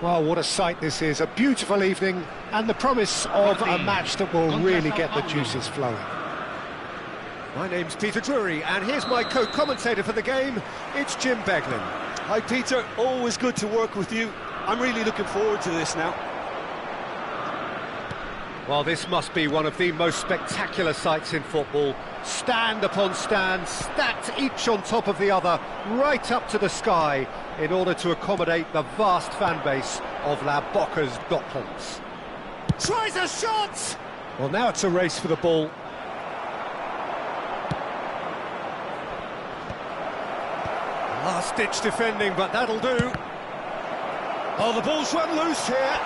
Well, what a sight this is, a beautiful evening and the promise of a match that will really get the juices flowing. My name's Peter Drury and here's my co-commentator for the game, it's Jim Beglin. Hi Peter, always good to work with you. I'm really looking forward to this now. Well, this must be one of the most spectacular sights in football. Stand upon stand, stacked each on top of the other, right up to the sky, in order to accommodate the vast fan base of La Boca's Docklands. Tries a shot! Well, now it's a race for the ball. Last-ditch defending, but that'll do. Oh, the ball's run loose here.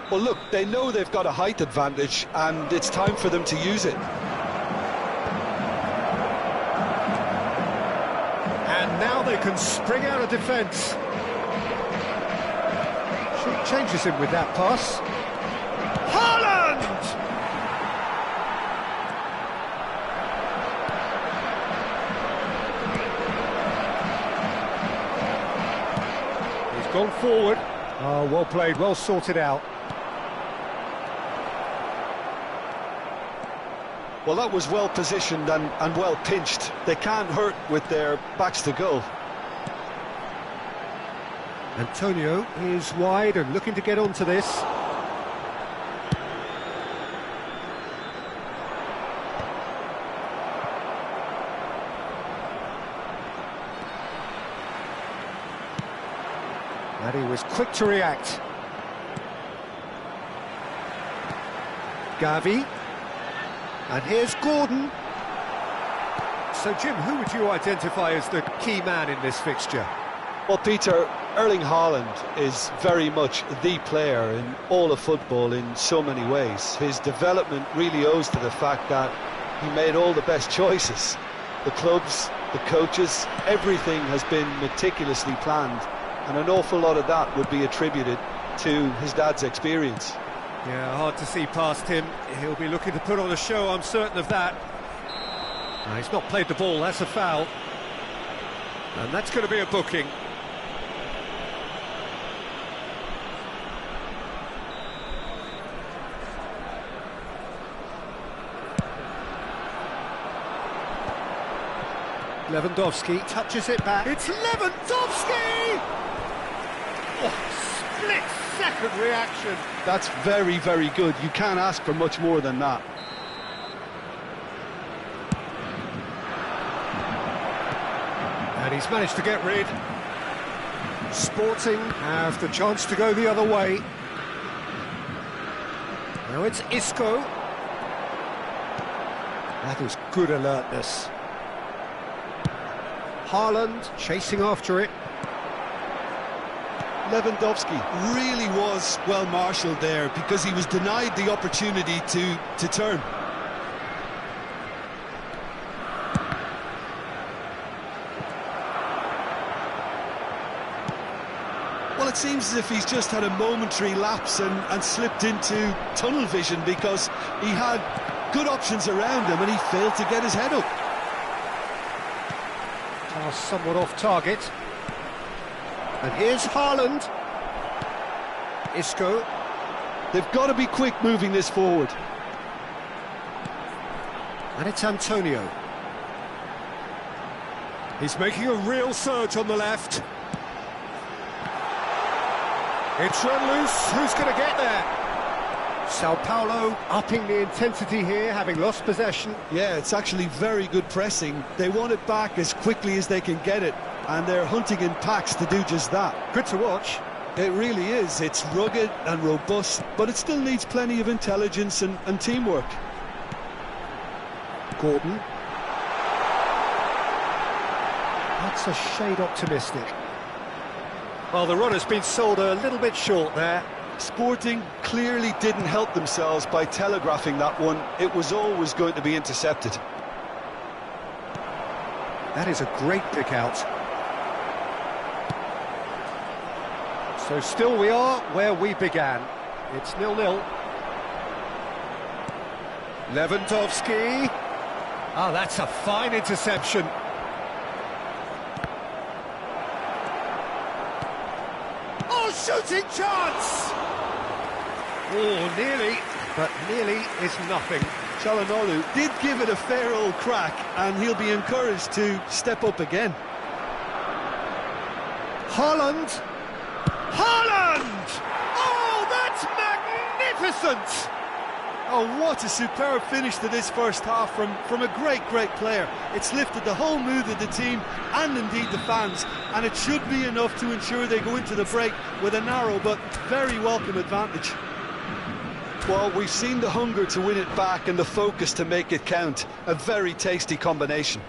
Well, look, they know they've got a height advantage, and it's time for them to use it. And now they can spring out of defence. She changes him with that pass. Haaland! He's gone forward. Oh, well played, well sorted out. Well, that was well positioned and well pinched. They can't hurt with their backs to goal. Antonio is wide and looking to get onto this. And he was quick to react. Gavi. And here's Gordon. So, Jim, who would you identify as the key man in this fixture? Well, Peter, Erling Haaland is very much the player in all of football in so many ways. His development really owes to the fact that he made all the best choices. The clubs, the coaches, everything has been meticulously planned, and an awful lot of that would be attributed to his dad's experience. Yeah, hard to see past him. He'll be looking to put on a show, I'm certain of that. No, he's not played the ball, that's a foul. And that's going to be a booking. Lewandowski touches it back. It's Lewandowski! Oh, split-second reaction. That's very, very good. You can't ask for much more than that. And he's managed to get rid. Sporting have the chance to go the other way. Now it's Isco. That was good alertness. Haaland chasing after it. Lewandowski really was well marshalled there because he was denied the opportunity to turn. Well, it seems as if he's just had a momentary lapse and slipped into tunnel vision because he had good options around him and he failed to get his head up. Somewhat off target. And here's Haaland. Isco. They've got to be quick moving this forward. And it's Antonio. He's making a real surge on the left. It's run loose. Who's going to get there? Sao Paulo upping the intensity here, having lost possession. Yeah, it's actually very good pressing. They want it back as quickly as they can get it, and they're hunting in packs to do just that. Good to watch. It really is. It's rugged and robust, but it still needs plenty of intelligence and teamwork. Gordon. That's a shade optimistic. Well, the run has been sold a little bit short there. Sporting clearly didn't help themselves by telegraphing that one. It was always going to be intercepted. That is a great pick out. So still we are where we began. It's 0-0. Lewandowski. Oh, that's a fine interception. Oh, shooting chance! Oh, nearly, but nearly is nothing. Çalhanoğlu did give it a fair old crack, and he'll be encouraged to step up again. Haaland! Haaland! Oh, that's magnificent! Oh, what a superb finish to this first half from a great player. It's lifted the whole mood of the team and indeed the fans, and it should be enough to ensure they go into the break with a narrow but very welcome advantage. Well, we've seen the hunger to win it back and the focus to make it count. A very tasty combination.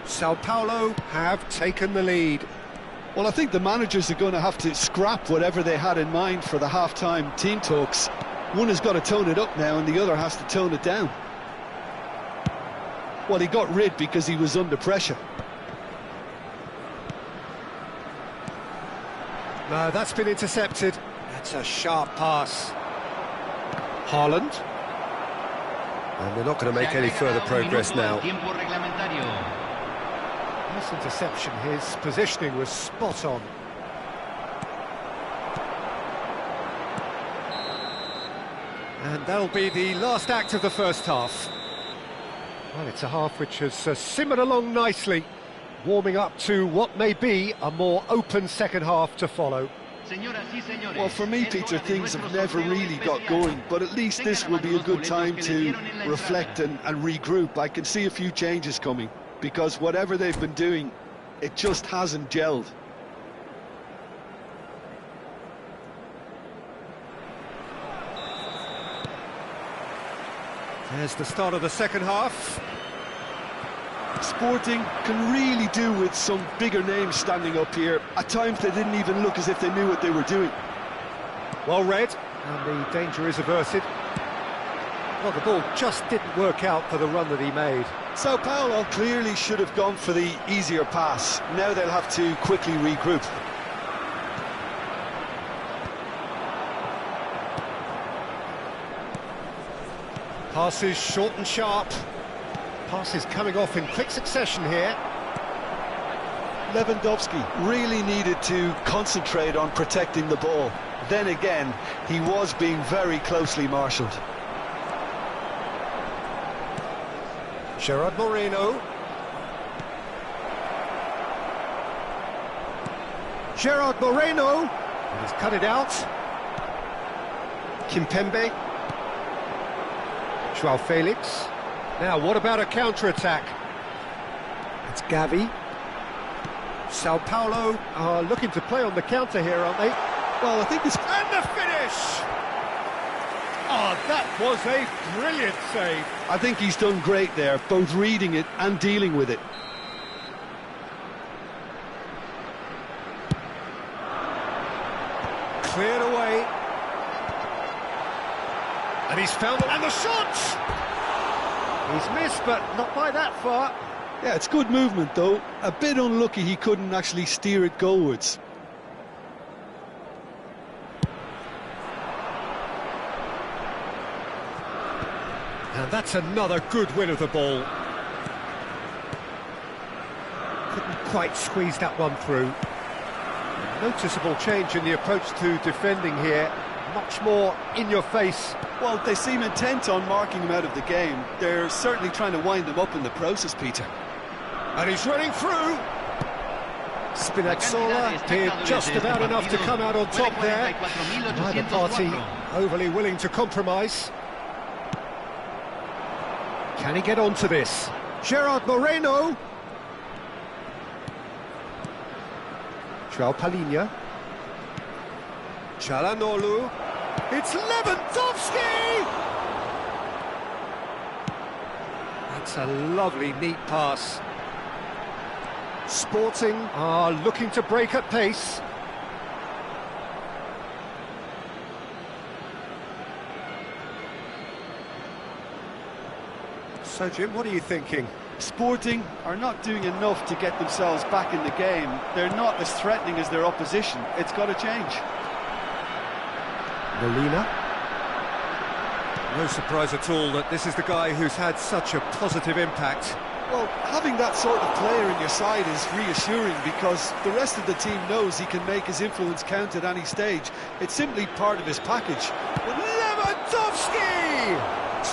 Sao Paulo have taken the lead. Well, I think the managers are going to have to scrap whatever they had in mind for the half-time team talks. One has got to tone it up now and the other has to tone it down. Well, he got rid because he was under pressure. No, that's been intercepted. That's a sharp pass. Haaland. And they're not going to make any further progress now. Nice interception. His positioning was spot on. And that'll be the last act of the first half. Well, it's a half which has simmered along nicely, warming up to what may be a more open second half to follow. Well, for me, Peter, things have never really got going, but at least this will be a good time to reflect and regroup. I can see a few changes coming, because whatever they've been doing, it just hasn't gelled. There's the start of the second half. Sporting can really do with some bigger names standing up here. At times they didn't even look as if they knew what they were doing. Well read, and the danger is averted. Well, the ball just didn't work out for the run that he made. Sao Paulo clearly should have gone for the easier pass. Now they'll have to quickly regroup. Passes short and sharp. Passes coming off in quick succession here. Lewandowski really needed to concentrate on protecting the ball. Then again, he was being very closely marshalled. Gerard Moreno. Gerard Moreno. He's cut it out. Kimpembe. Joao Felix. Now, what about a counter-attack? It's Gavi. Sao Paulo are looking to play on the counter here, aren't they? Well, I think it's... And the finish! Oh, that was a brilliant save. I think he's done great there, both reading it and dealing with it. Cleared away. And he's found... And the shot! He's missed, but not by that far. Yeah, it's good movement, though. A bit unlucky he couldn't actually steer it goalwards. And that's another good win of the ball. Couldn't quite squeeze that one through. Noticeable change in the approach to defending here. Much more in your face. Well, they seem intent on marking him out of the game. They're certainly trying to wind him up in the process, Peter. And he's running through. Spinazzola did just about enough to come out on top there. Neither party overly willing to compromise. Can he get onto this? Gerard Moreno. Joao Palhinha. Çalhanoğlu. It's Lewandowski! That's a lovely, neat pass. Sporting are looking to break at pace. So, Jim, what are you thinking? Sporting are not doing enough to get themselves back in the game. They're not as threatening as their opposition. It's got to change. Molina. No surprise at all that this is the guy who's had such a positive impact. Well, having that sort of player in your side is reassuring because the rest of the team knows he can make his influence count at any stage. It's simply part of his package. Lewandowski!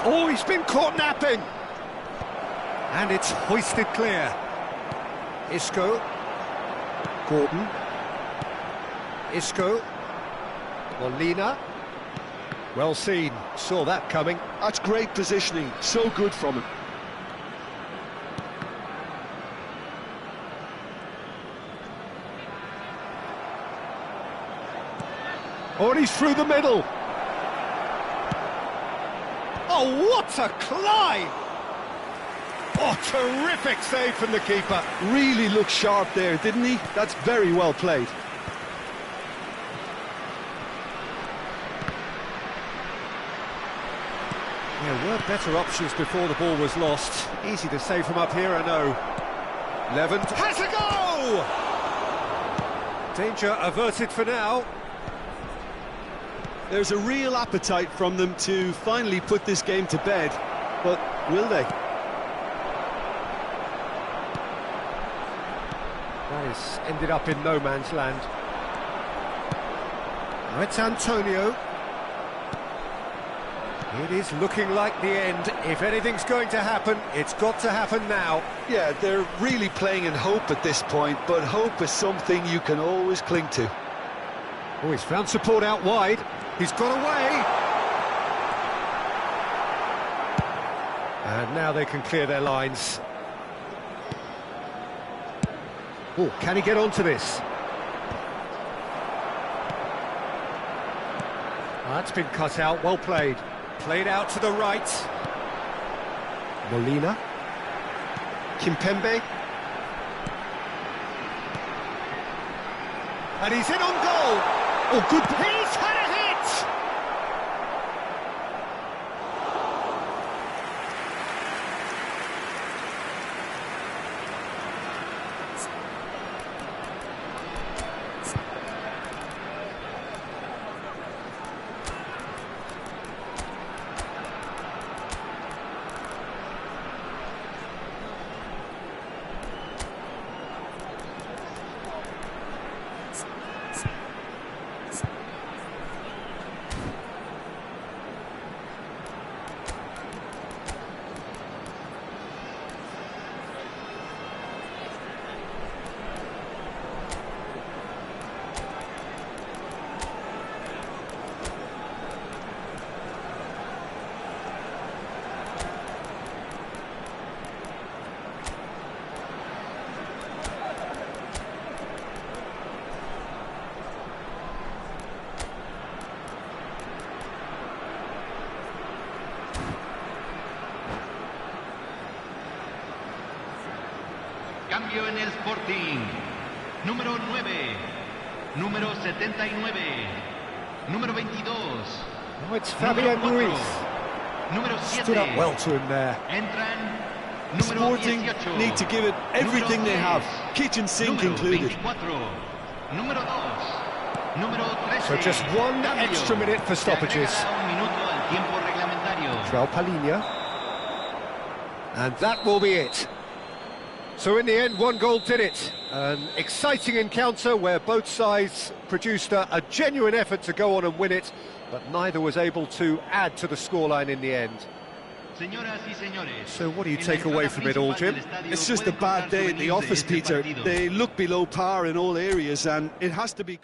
Oh, he's been caught napping! And it's hoisted clear. Isco. Gordon. Isco. Molina. Well seen, saw that coming. That's great positioning, so good from him. Oh, and he's through the middle. Oh, what a climb! Oh, terrific save from the keeper. Really looked sharp there, didn't he? That's very well played. There were better options before the ball was lost. Easy to save from up here, I know. Levant has a go! Danger averted for now. There's a real appetite from them to finally put this game to bed, but will they? That has ended up in no man's land. Now it's Antonio. It is looking like the end. If anything's going to happen, it's got to happen now. Yeah, they're really playing in hope at this point, but hope is something you can always cling to. Oh, he's found support out wide. He's got away. And now they can clear their lines. Oh, can he get onto this? That's been cut out, well played. Played out to the right. Molina. Kimpembe. And he's in on goal. Oh, good. He's had a hit! Cambio en el Sporting. Número 9. Número 79. Número 22. Oh, it's Fabian Ruiz. Número 7. Stood up well to him there. Entran número Sporting 18. need to give it everything they have, kitchen sink número included. 24. Número 2. Número 13. So just one Cambio. extra minute for stoppages. Se agrega un minuto al tiempo reglamentario. João Palhinha. And that will be it. So in the end, one goal did it. An exciting encounter where both sides produced a genuine effort to go on and win it, but neither was able to add to the scoreline in the end. So what do you take away from it all, Jim? It's just a bad day at the office, Peter. They look below par in all areas, and it has to be...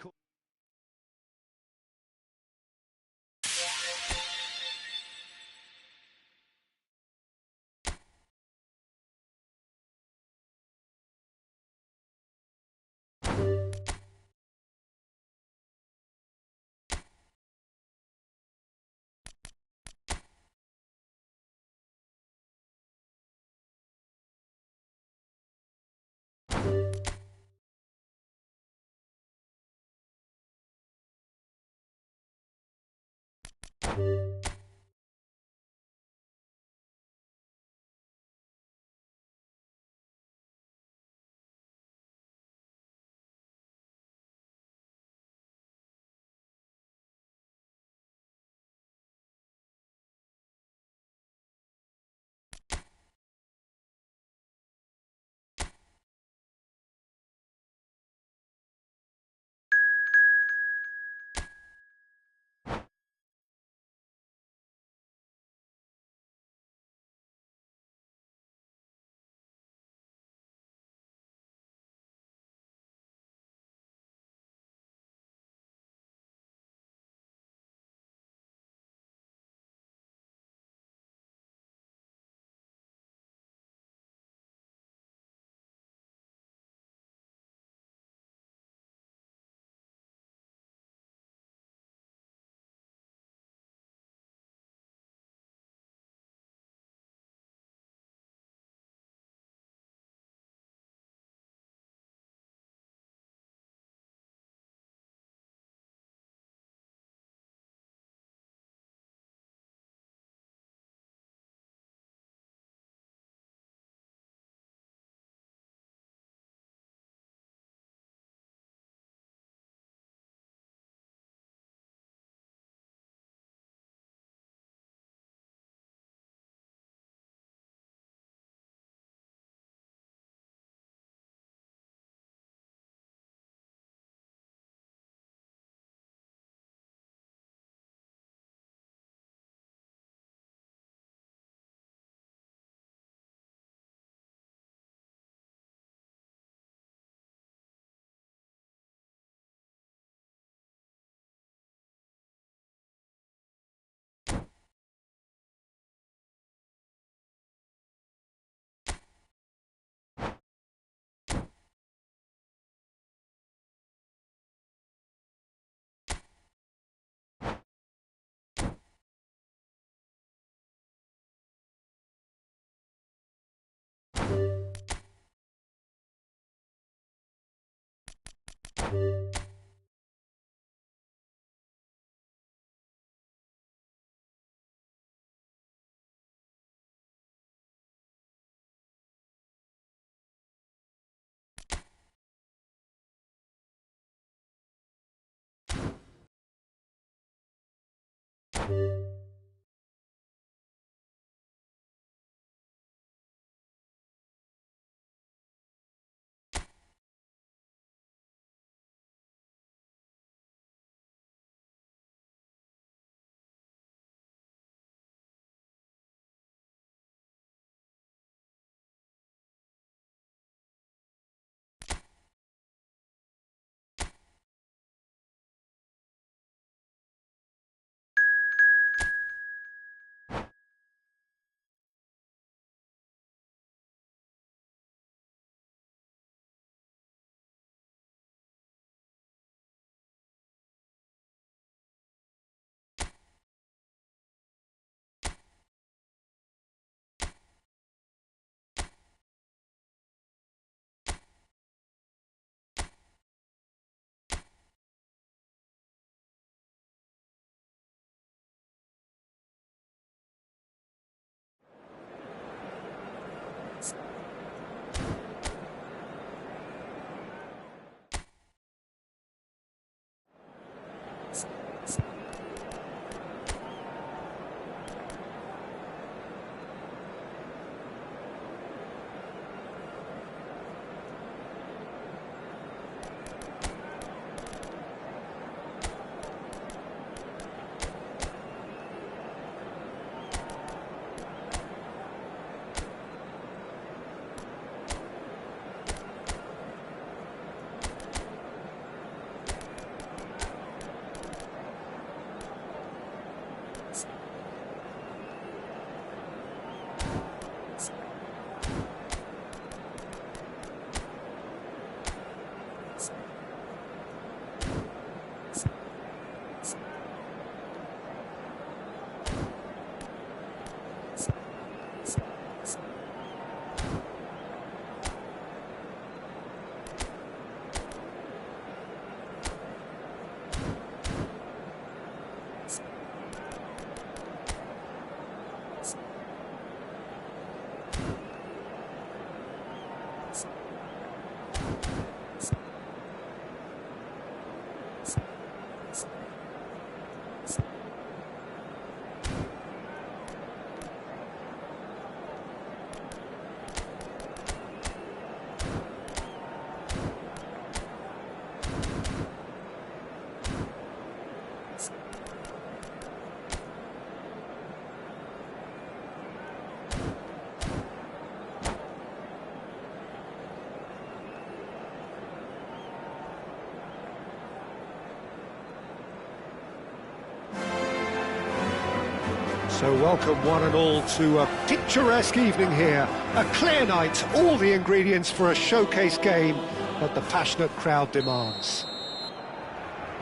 So welcome one and all to a picturesque evening here. A clear night, all the ingredients for a showcase game that the passionate crowd demands.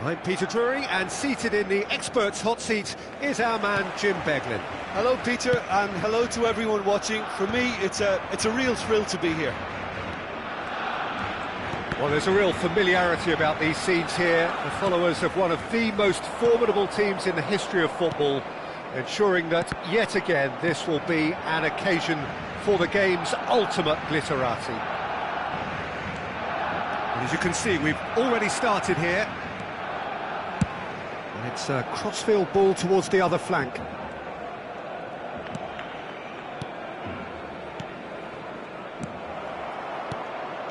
I'm Peter Drury, and seated in the experts' hot seat is our man Jim Beglin. Hello, Peter, and hello to everyone watching. For me, it's a real thrill to be here. Well, there's a real familiarity about these scenes here. The followers of one of the most formidable teams in the history of football, ensuring that, yet again, this will be an occasion for the game's ultimate glitterati. And as you can see, we've already started here. And it's a crossfield ball towards the other flank.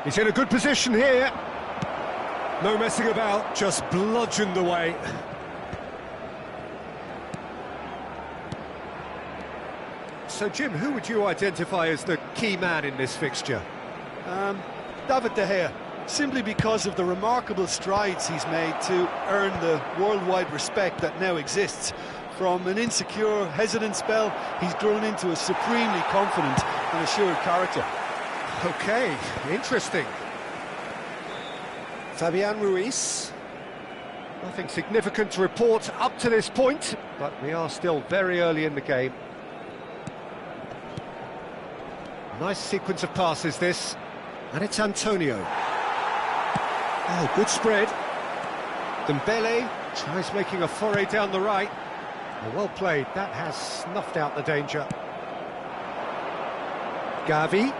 He's in a good position here. No messing about, just bludgeoned away. So, Jim, who would you identify as the key man in this fixture? David De Gea, simply because of the remarkable strides he's made to earn the worldwide respect that now exists. From an insecure, hesitant spell, he's grown into a supremely confident and assured character. Okay, interesting. Fabian Ruiz. Nothing significant to report up to this point, but we are still very early in the game. Nice sequence of passes, this. And it's Antonio. Oh, good spread. Dembele tries making a foray down the right. Well played, that has snuffed out the danger. Gavi,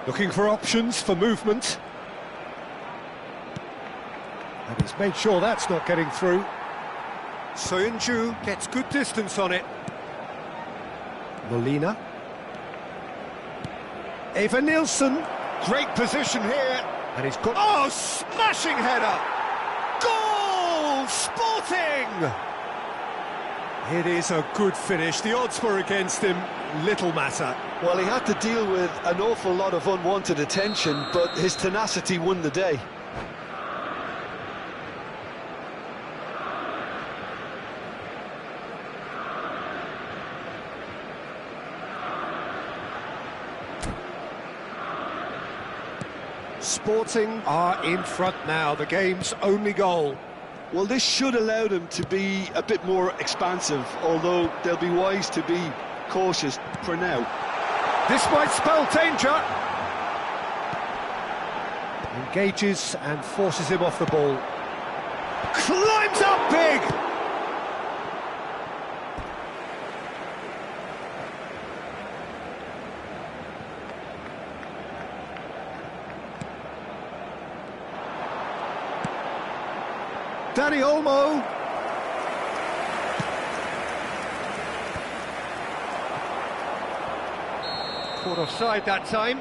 looking for options for movement. And he's made sure that's not getting through. Soyuncu gets good distance on it. Molina. Eva Nilsson, great position here. And he's got... Oh, smashing header! Goal! Sporting! It is a good finish. The odds were against him, little matter. Well, he had to deal with an awful lot of unwanted attention, but his tenacity won the day. Sporting are in front now, the game's only goal. Well, this should allow them to be a bit more expansive, although they'll be wise to be cautious for now. This might spell danger. Engages and forces him off the ball. Climbs up big! Danny Olmo. Caught offside that time.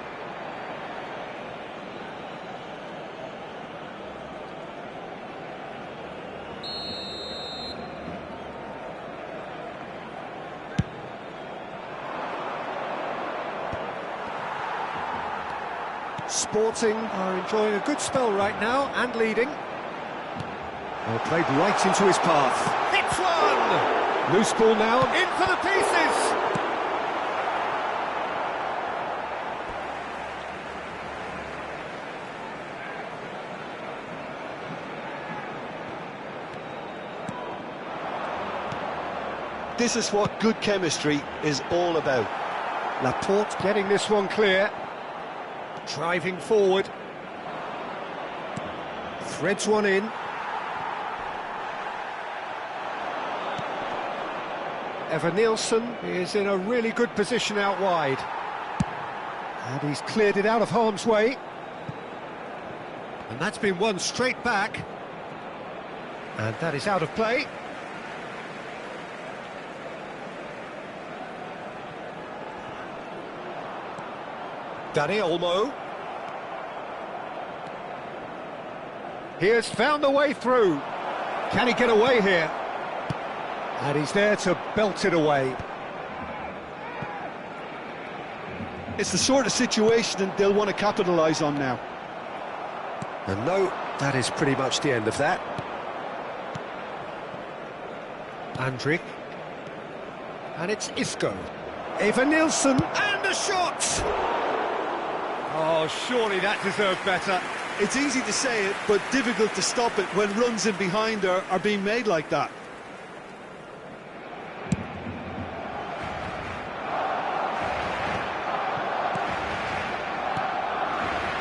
Sporting are enjoying a good spell right now and leading. Well, played right into his path. Hits one! Loose ball now, in for the pieces! This is what good chemistry is all about. Laporte getting this one clear. Driving forward. Threads one in. Eva Nilsson is in a really good position out wide. And he's cleared it out of harm's way. And that's been won straight back. And that is out of play. Danny Olmo. He has found the way through. Can he get away here? And he's there to belt it away. It's the sort of situation that they'll want to capitalise on now. And no, that is pretty much the end of that. Andrik. And it's Isco. Eva Nilsson, and a shot! Oh, surely that deserved better. It's easy to say it, but difficult to stop it when runs in behind are being made like that.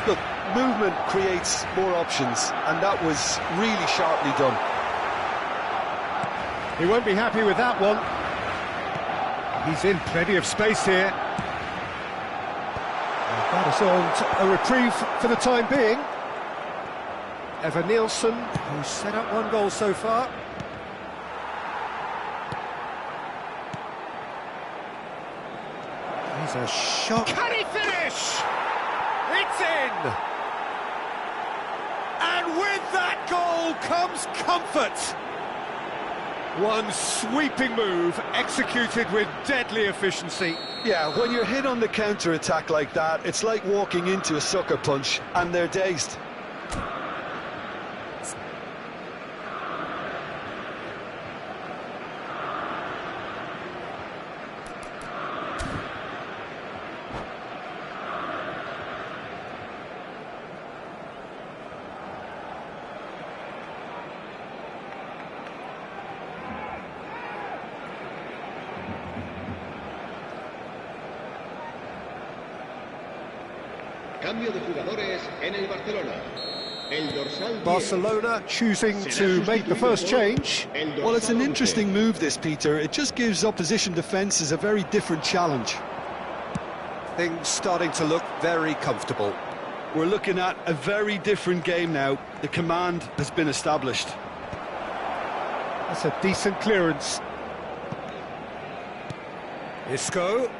Look, movement creates more options, and that was really sharply done. He won't be happy with that one. He's in plenty of space here. And that has earned a reprieve for the time being. Eva Nilsson, who's set up one goal so far. Here's a shot. Can he finish? It's in! And with that goal comes comfort. One sweeping move, executed with deadly efficiency. Yeah, when you're hit on the counter-attack like that, it's like walking into a sucker punch, and they're dazed. Cambio de jugadores en el Barcelona. Barcelona choosing to make the first change. Well, it's an interesting move, this, Peter. It just gives opposition defences a very different challenge. Things starting to look very comfortable. We're looking at a very different game now. The command has been established. That's a decent clearance. Isco.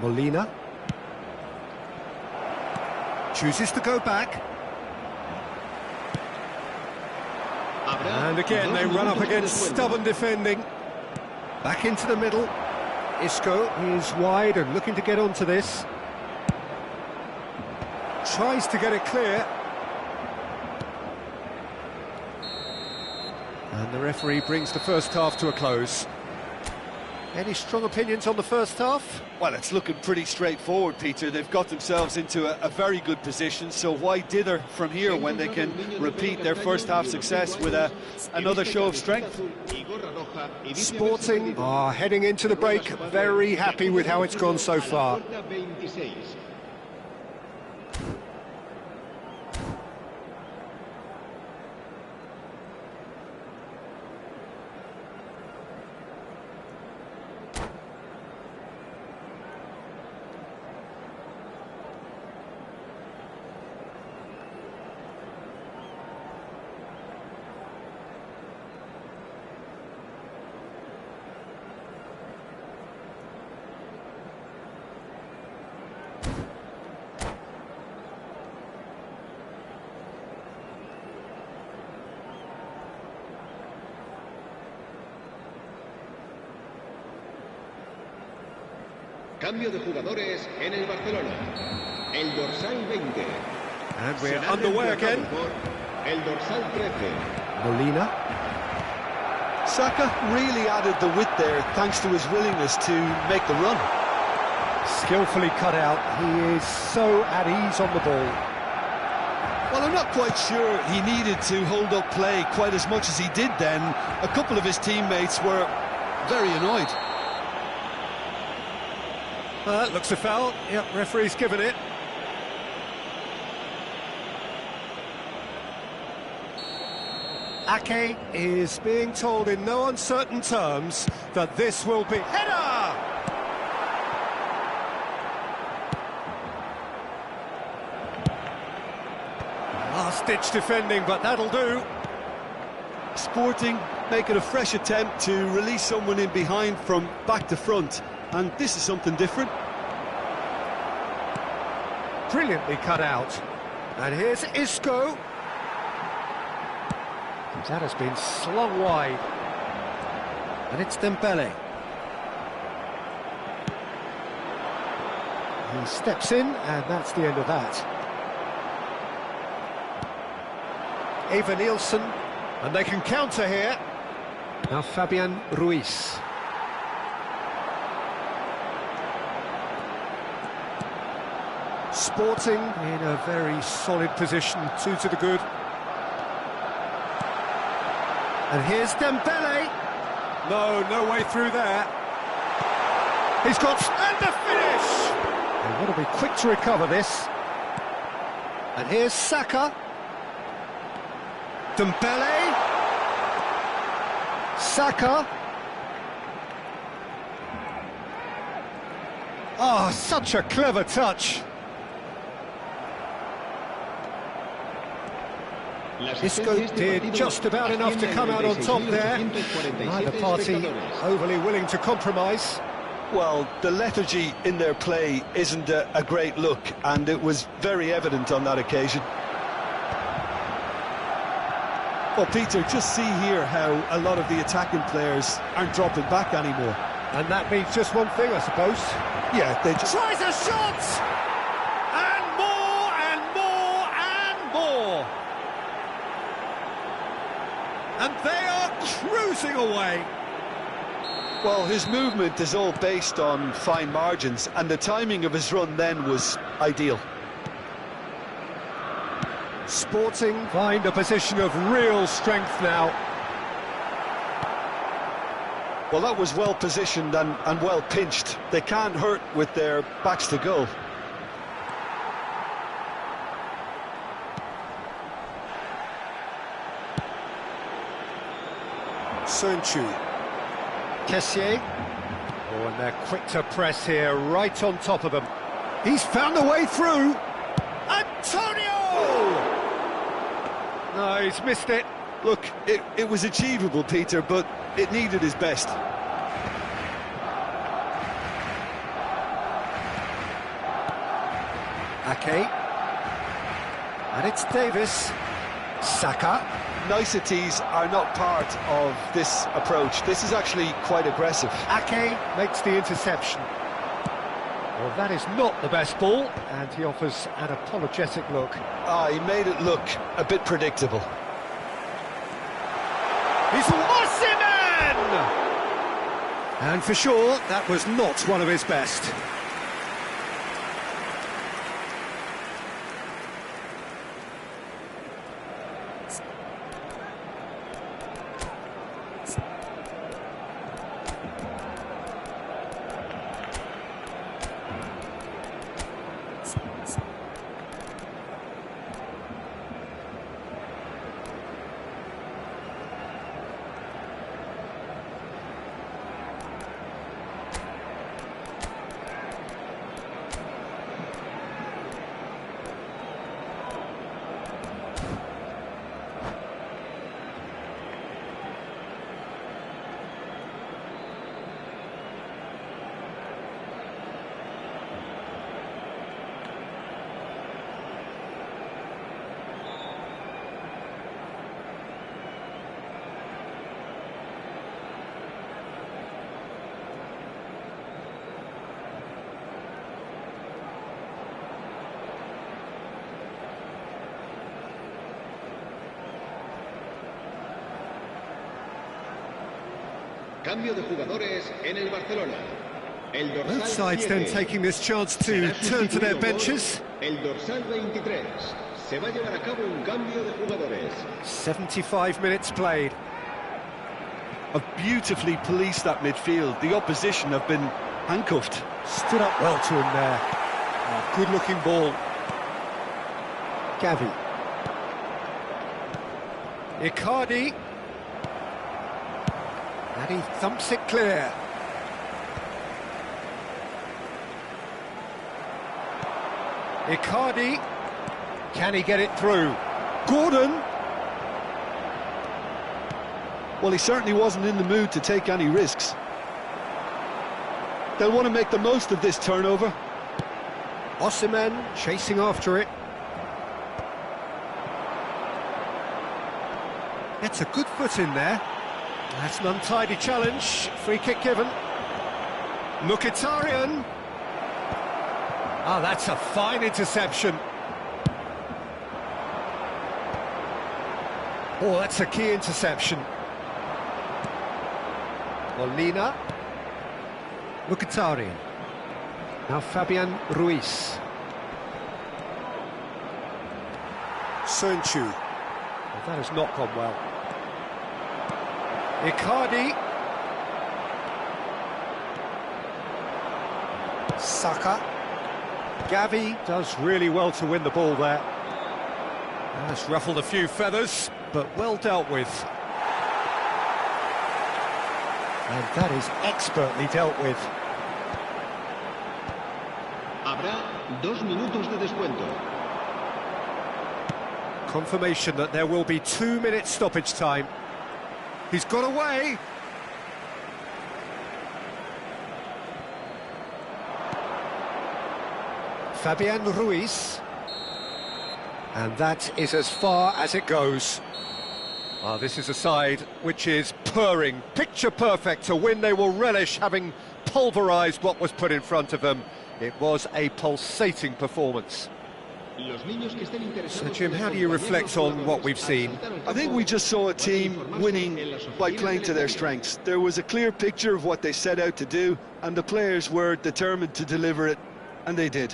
Molina. Chooses to go back. And again, they run up against stubborn defending. Back into the middle. Isco is wide and looking to get onto this. Tries to get it clear. And the referee brings the first half to a close. Any strong opinions on the first half? Well, it's looking pretty straightforward, Peter. They've got themselves into a very good position, so why dither from here when they can repeat their first half success with another show of strength? Sporting are heading into the break very happy with how it's gone so far. Cambio de jugadores en el Barcelona. El dorsal 20. And we're underway again. El dorsal 13. Molina. Saka really added the width there thanks to his willingness to make the run. Skillfully cut out. He is so at ease on the ball. Well, I'm not quite sure he needed to hold up play quite as much as he did then. A couple of his teammates were very annoyed. That looks a foul. Yep, referee's given it. Ake is being told in no uncertain terms that this will be... Header! Last-ditch defending, but that'll do. Sporting making a fresh attempt to release someone in behind from back to front. And this is something different. Brilliantly cut out. And here's Isco. That has been slung wide. And it's Dembele. He steps in, and that's the end of that. Eva Nielsen. And they can counter here. Now Fabian Ruiz. Sporting in a very solid position, 2 to the good. And here's Dembele. No way through there. He's got and the finish. They want to be quick to recover this. And here's Saka. Dembele. Saka. Oh, such a clever touch. Isco did just about enough to come out on top there. Neither party overly willing to compromise. Well, the lethargy in their play isn't a great look, and it was very evident on that occasion. Well, Peter, just see here how a lot of the attacking players aren't dropping back anymore. And that means just one thing, I suppose. Yeah, they just... Tries a shot! And more, and more, and more! And they are cruising away. Well, his movement is all based on fine margins, and the timing of his run then was ideal. Sporting find a position of real strength now. Well, that was well positioned and well pinched. They can't hurt with their backs to goal. Sönchu. Kessié. Oh, and they're quick to press here, right on top of them. He's found a way through. Antonio! No, he's missed it. Look, it was achievable, Peter, but it needed his best. Ake. And it's Davis. Saka. Niceties are not part of this approach. This is actually quite aggressive. Ake makes the interception. Well, that is not the best ball, and he offers an apologetic look. He made it look a bit predictable. He's Osimhen! And for sure, that was not one of his best. Cambio de jugadores en el Barcelona. El dorsal Both sides 7. then taking this chance to turn to their benches. El dorsal 23. Se va a llevar a cabo un cambio de jugadores. 75 minutes played. Have beautifully policed that midfield. The opposition have been handcuffed. Stood up well to him there. Good looking ball. Gavi. Icardi. And he thumps it clear. Icardi. Can he get it through? Gordon. Well, he certainly wasn't in the mood to take any risks. They'll want to make the most of this turnover. Osimhen chasing after it. It's a good foot in there. That's an untidy challenge. Free kick given. Mkhitaryan. Ah, that's a fine interception. Oh, that's a key interception. Molina. Mkhitaryan. Now Fabian Ruiz. Sönchu. Well, that has not gone well. Icardi. Saka. Gavi does really well to win the ball there. That's ruffled a few feathers, but well dealt with. And that is expertly dealt with. Habrá 2 minutos de descuento. Confirmation that there will be 2 minutes stoppage time. He's got away. Fabian Ruiz. And that is as far as it goes. Ah, this is a side which is purring, picture perfect to win. They will relish having pulverised what was put in front of them. It was a pulsating performance. So, Jim, how do you reflect on what we've seen? I think we just saw a team winning by playing to their strengths. There was a clear picture of what they set out to do, and the players were determined to deliver it, and they did.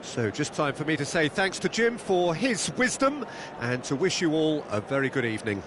So just time for me to say thanks to Jim for his wisdom and to wish you all a very good evening.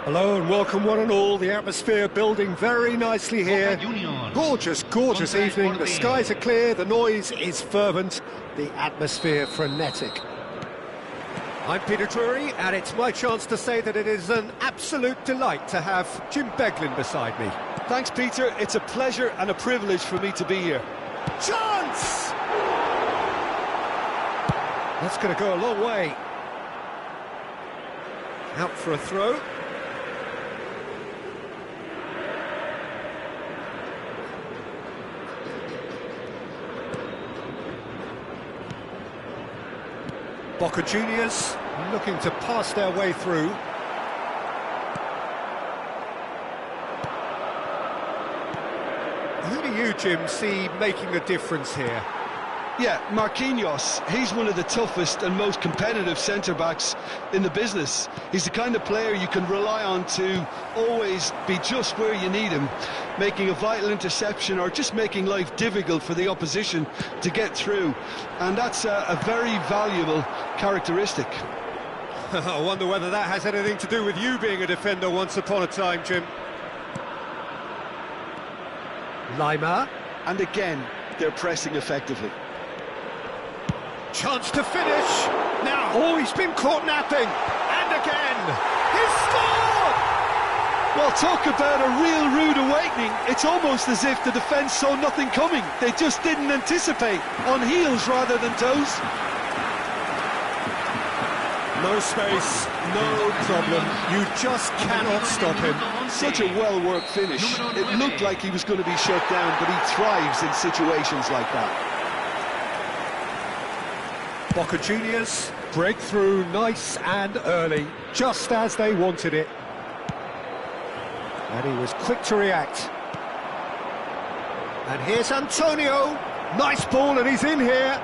Hello and welcome one and all. The atmosphere building very nicely here. Gorgeous, gorgeous evening. The skies are clear, the noise is fervent, the atmosphere frenetic. I'm Peter Drury, and it's my chance to say that it is an absolute delight to have Jim Beglin beside me. Thanks, Peter. It's a pleasure and a privilege for me to be here. Chance! That's going to go a long way. Out for a throw. Boca Juniors looking to pass their way through. Who do you, Jim, see making a difference here? Yeah, Marquinhos, he's one of the toughest and most competitive centre-backs in the business. He's the kind of player you can rely on to always be just where you need him, making a vital interception or just making life difficult for the opposition to get through. And that's a very valuable characteristic. I wonder whether that has anything to do with you being a defender once upon a time, Jim. Lima. And again, they're pressing effectively. Chance to finish. Now, oh, he's been caught napping. And again, he's scored! Well, talk about a real rude awakening. It's almost as if the defence saw nothing coming. They just didn't anticipate, on heels rather than toes. No space, no problem. You just cannot stop him. Such a well-worked finish. It looked like he was going to be shut down, but he thrives in situations like that. Boca Juniors break through nice and early, just as they wanted it. And he was quick to react. And here's Antonio. Nice ball, and he's in here.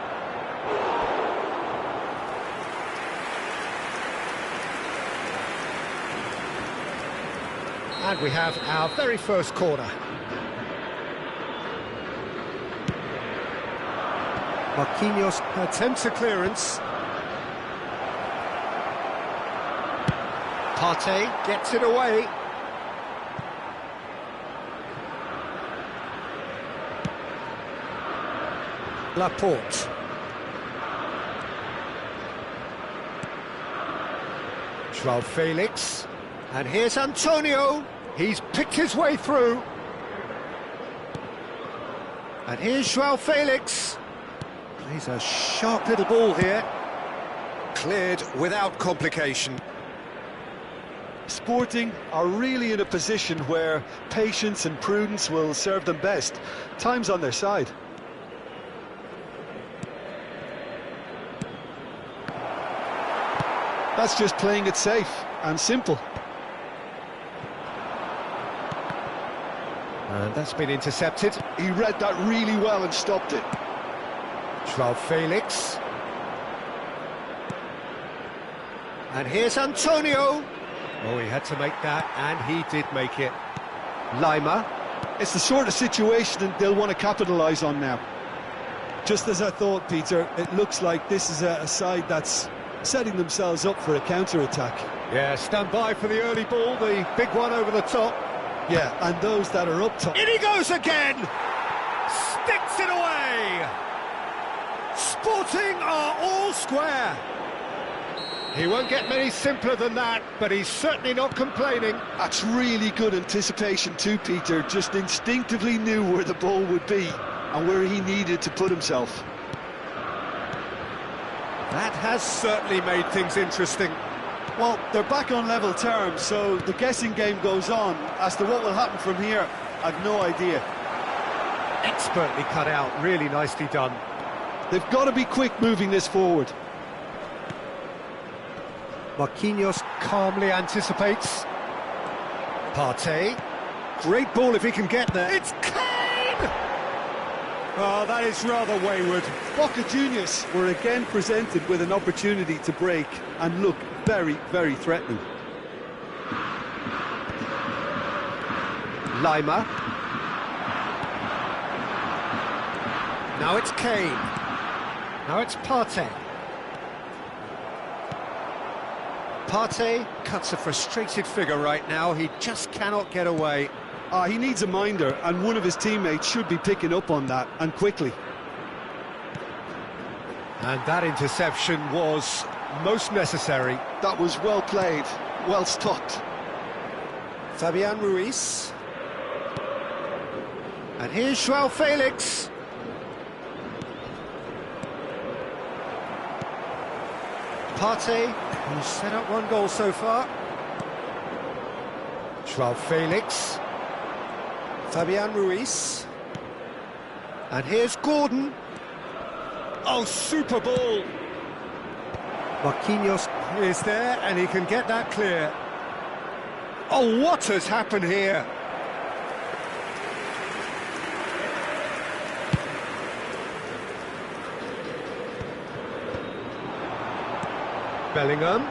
And we have our very first corner. Marquinhos attempts a clearance. Partey gets it away. Laporte. João Felix. And here's Antonio. He's picked his way through. And here's João Felix. Plays a sharp little ball here. Cleared without complication. Sporting are really in a position where patience and prudence will serve them best. Time's on their side. That's just playing it safe and simple. And that's been intercepted. He read that really well and stopped it. João Felix. And here's Antonio. Oh, he had to make that, and he did make it. Lima. It's the sort of situation that they'll want to capitalise on now. Just as I thought, Peter, it looks like this is a side that's setting themselves up for a counter-attack. Yeah, stand by for the early ball, the big one over the top. Yeah, and those that are up top. In he goes again! Sticks it away! Sporting are all square. He won't get many simpler than that, but he's certainly not complaining. That's really good anticipation too, Peter. Just instinctively knew where the ball would be and where he needed to put himself. That has certainly made things interesting. Well, they're back on level terms, so the guessing game goes on. As to what will happen from here, I've no idea. Expertly cut out, really nicely done. They've got to be quick moving this forward. Marquinhos calmly anticipates. Partey. Great ball if he can get there. It's Kane! Oh, that is rather wayward. Boca Juniors were again presented with an opportunity to break and look very, very threatening. Lima. Now it's Kane. Now it's Partey. Partey cuts a frustrated figure right now. He just cannot get away. He needs a minder, and one of his teammates should be picking up on that, and quickly. And that interception was most necessary. That was well played, well stopped. Fabian Ruiz. And here's João Felix. Partey, who's set up one goal so far. João Felix. Fabian Ruiz. And here's Gordon. Oh, super ball. Marquinhos is there, and he can get that clear. Oh, what has happened here? Bellingham.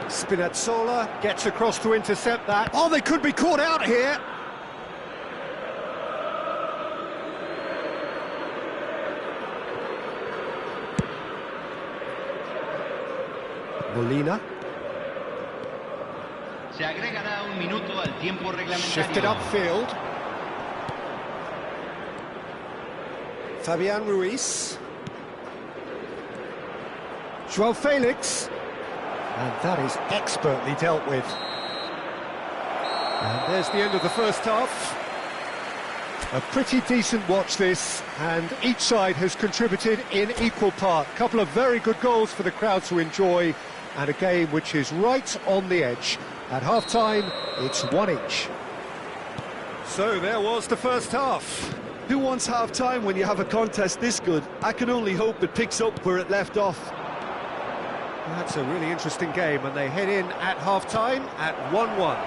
Spinazzola gets across to intercept that. Oh, they could be caught out here. Molina. Se agregará un minuto al tiempo reglamentario. Shifted upfield. Fabian Ruiz. João Felix. And that is expertly dealt with. And there's the end of the first half. A pretty decent watch this, and each side has contributed in equal part. A couple of very good goals for the crowd to enjoy, and a game which is right on the edge. At half-time, it's one each. So there was the first half. who wants half-time when you have a contest this good? I can only hope it picks up where it left off. That's a really interesting game, and they head in at half-time at 1-1.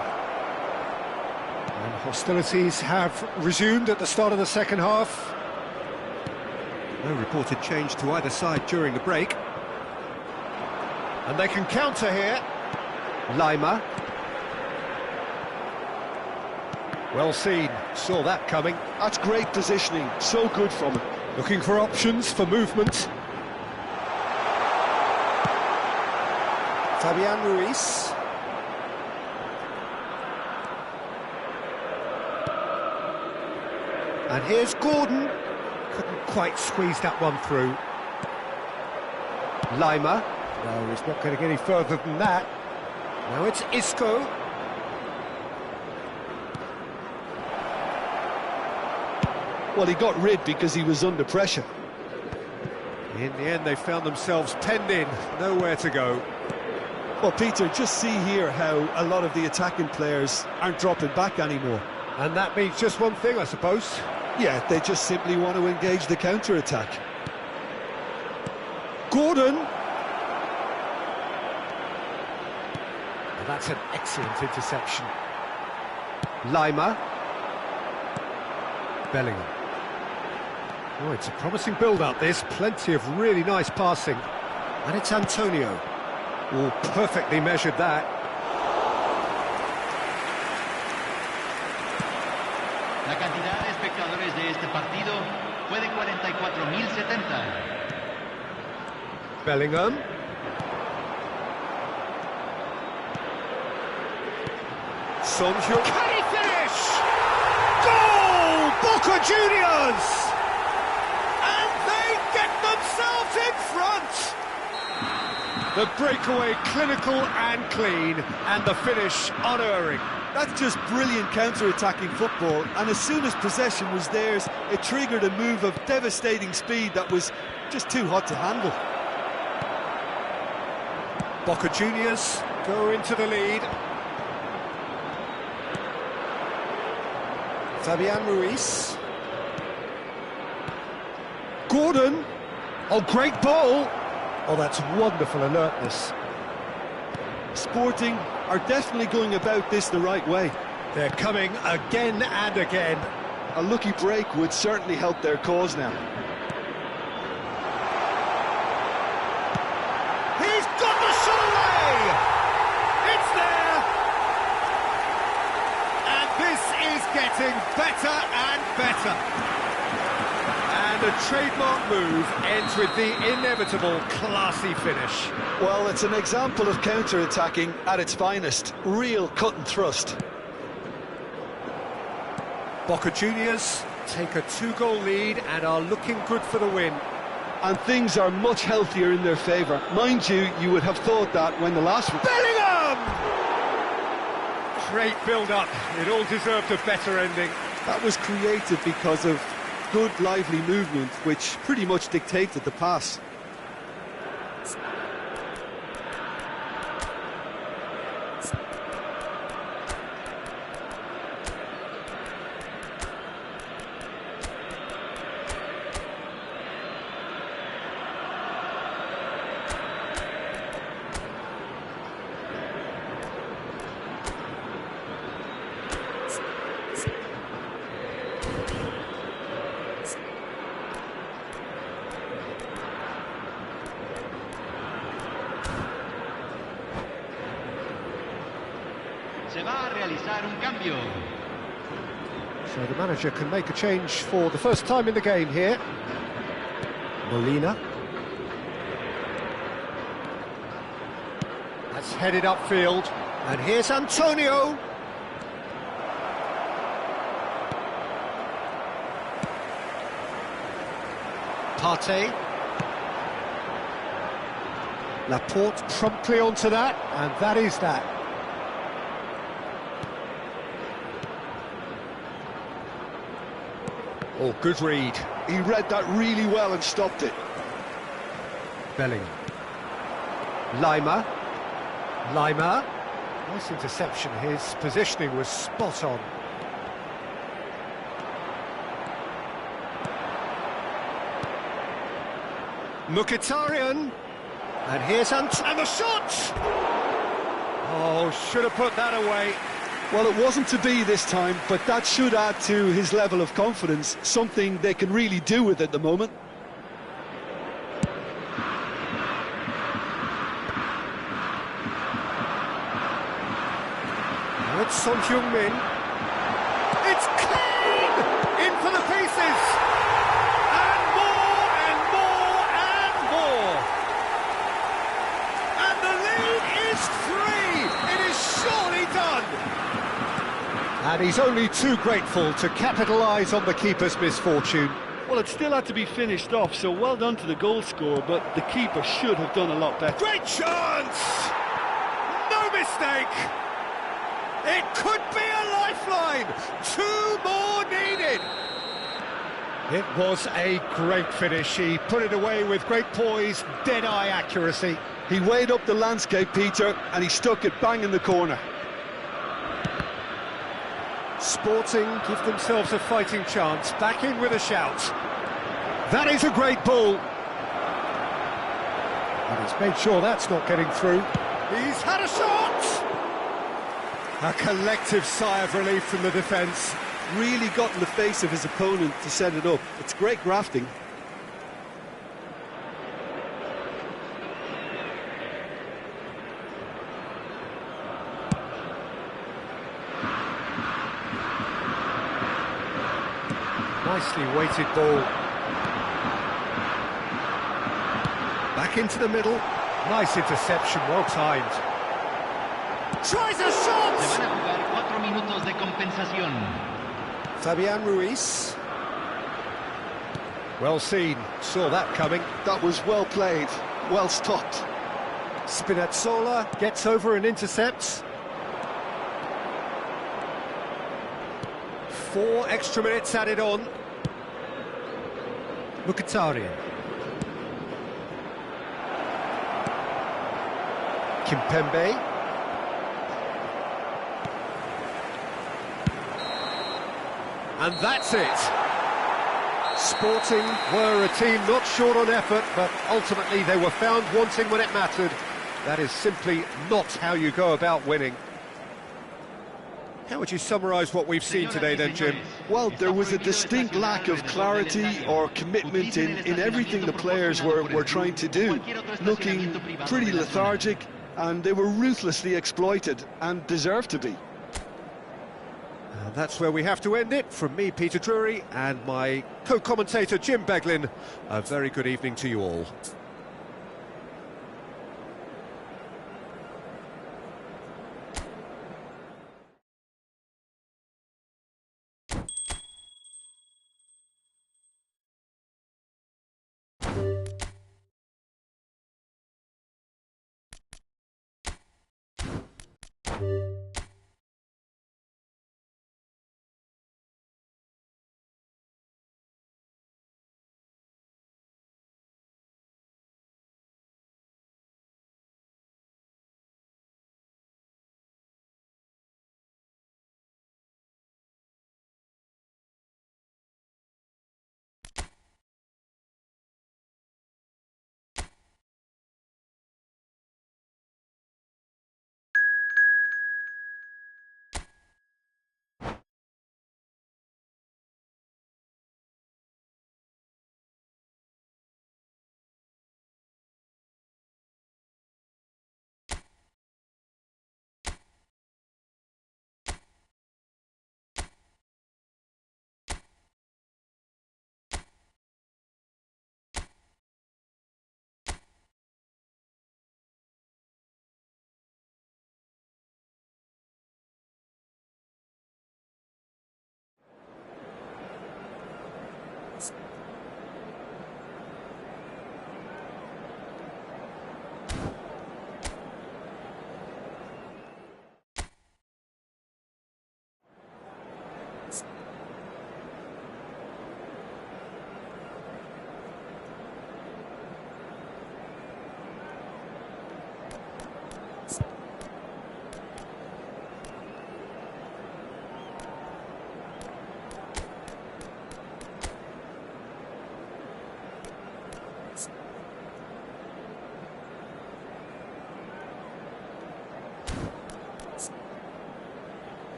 And hostilities have resumed at the start of the second half. No reported change to either side during the break. And they can counter here. Lima. Well seen, saw that coming. That's great positioning, so good from him. Looking for options for movement. Fabian Ruiz. And here's Gordon. Couldn't quite squeeze that one through. Lima. No, he's not going to get any further than that. Now it's Isco. Well, he got rid because he was under pressure. In the end, they found themselves penned in, nowhere to go. Well, Peter, just see here how a lot of the attacking players aren't dropping back anymore. And that means just one thing, I suppose. Yeah, they just simply want to engage the counter-attack. Gordon! And that's an excellent interception. Lima. Bellingham. Oh, it's a promising build-up, this. Plenty of really nice passing. And it's Antonio. Oh, perfectly measured that. La cantidad de espectadores de este partido fue de 44.070. Bellingham. Sonju. Can he finish? Goal! Boca Juniors! And they get themselves in front! The breakaway clinical and clean, and the finish unerring. That's just brilliant counter-attacking football, and as soon as possession was theirs, it triggered a move of devastating speed that was just too hot to handle. Boca Juniors go into the lead. Fabian Ruiz. Gordon. Oh, great ball. Oh, that's wonderful alertness. Sporting are definitely going about this the right way. They're coming again and again. A lucky break would certainly help their cause now. He's got the shot away! It's there! And this is getting better and better. And a trademark move ends with the inevitable classy finish. Well, it's an example of counter-attacking at its finest. Real cut and thrust. Boca Juniors take a 2-goal lead and are looking good for the win. And things are much healthier in their favour. Mind you, you would have thought that when the last one... Bellingham! Great build-up. It all deserved a better ending. That was created because of good, lively movement, which pretty much dictated the pass. Se va a realizar un cambio. So the manager can make a change for the first time in the game here. Molina. That's headed upfield. And here's Antonio. Partey. Laporte promptly onto that, and that is that. Oh, good read. He read that really well and stopped it. Bellingham. Lima. Lima. Nice interception. His positioning was spot on. Mkhitaryan. And here's and the shot! Oh, should have put that away. Well, it wasn't to be this time, but that should add to his level of confidence, something they can really do with at the moment. Now it's Son Heung-min. It's Kane! In for the pieces! And more, and more, and more! And the lead is 3! It is surely done! And he's only too grateful to capitalise on the keeper's misfortune. Well, it still had to be finished off, so well done to the goal scorer, but the keeper should have done a lot better. Great chance! No mistake! It could be a lifeline! 2 more needed! It was a great finish. He put it away with great poise, dead-eye accuracy. He weighed up the landscape, Peter, and he stuck it bang in the corner. Sporting give themselves a fighting chance, back in with a shout. That is a great ball. And he's made sure that's not getting through. He's had a shot! A collective sigh of relief from the defence. Really got in the face of his opponent to set it up. It's great grafting. Nicely weighted ball. Back into the middle. Nice interception, well timed. Tries a Se shot! van a jugar 4 minutos de compensación. Fabian Ruiz. Well seen, saw that coming. That was well played, well stopped. Spinazzola gets over and intercepts. 4 extra minutes added on. Mkhitaryan. Kimpembe. And that's it. Sporting were a team not short on effort, but ultimately they were found wanting when it mattered. That is simply not how you go about winning. How would you summarise what we've seen today then, Jim? Well, there was a distinct lack of clarity or commitment in everything the players were trying to do. Looking pretty lethargic, and they were ruthlessly exploited, and deserved to be. And that's where we have to end it. From me, Peter Drury, and my co-commentator, Jim Beglin, a very good evening to you all.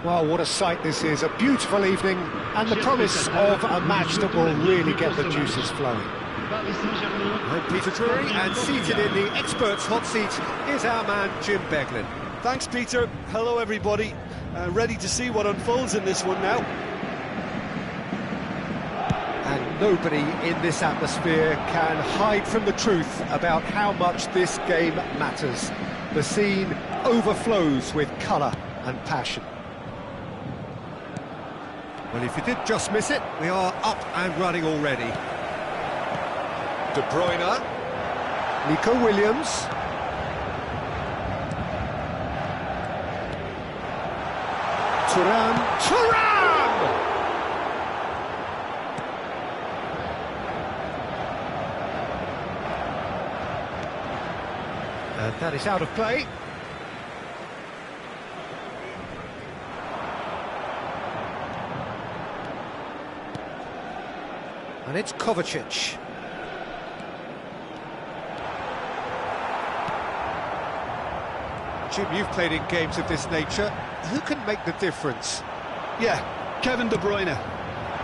Well, what a sight this is, a beautiful evening, and the promise of a match that will really get the juices flowing. I'm Peter Drury, and seated in the experts' hot seat is our man Jim Beglin. Thanks, Peter. Hello, everybody. Ready to see what unfolds in this one now. And nobody in this atmosphere can hide from the truth about how much this game matters. The scene overflows with colour and passion. Well, if you did just miss it, we are up and running already. De Bruyne. Nico Williams. Thuram. And that is out of play. And it's Kovacic. Jim, you've played in games of this nature. Who can make the difference? Yeah, Kevin De Bruyne.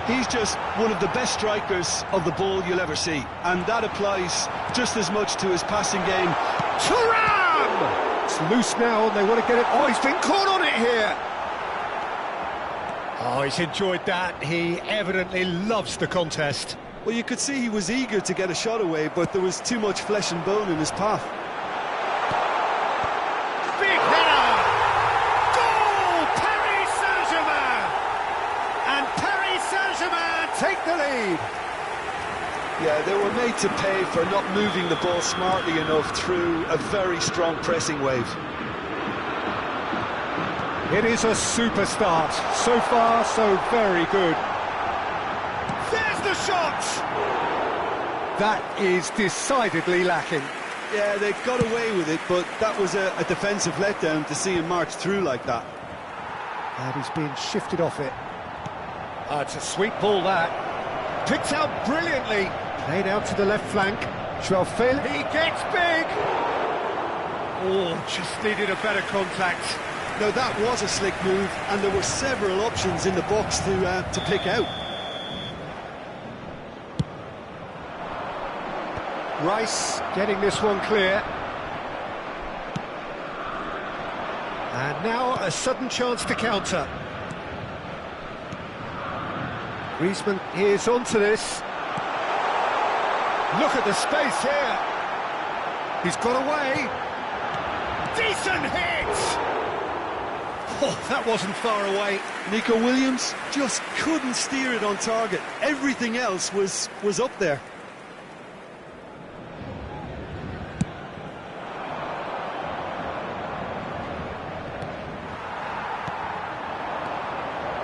He's just one of the best strikers of the ball you'll ever see. And that applies just as much to his passing game. Thuram! It's loose now and they want to get it. Oh, he's been caught on it here. Oh, he's enjoyed that. He evidently loves the contest. Well, you could see he was eager to get a shot away, but there was too much flesh and bone in his path. Big header! Goal! Paris Saint-Germain! And Paris Saint-Germain take the lead. Yeah, they were made to pay for not moving the ball smartly enough through a very strong pressing wave. It is a super start. So far, so very good. There's the shot! That is decidedly lacking. Yeah, they got away with it, but that was a defensive letdown to see him march through like that. And he's being shifted off it. Oh, it's a sweet ball, that. Picked out brilliantly. Played out to the left flank. Joao Felix. He gets big! Oh, just needed a better contact. Now that was a slick move, and there were several options in the box to pick out. Rice getting this one clear. And now a sudden chance to counter. Griezmann is onto this. Look at the space here. He's got away. Decent hit! Oh, that wasn't far away. Nico Williams just couldn't steer it on target. Everything else was up there.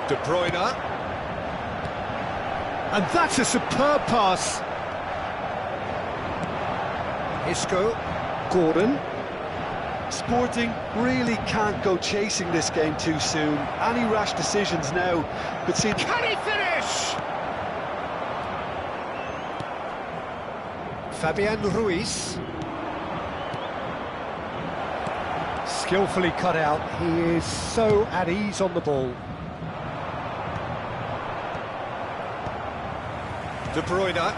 De Bruyne. And that's a superb pass. Isco. Gordon. Sporting really can't go chasing this game too soon. Any rash decisions now could see... Can he finish? Fabian Ruiz. Skillfully cut out. He is so at ease on the ball. De Bruyne.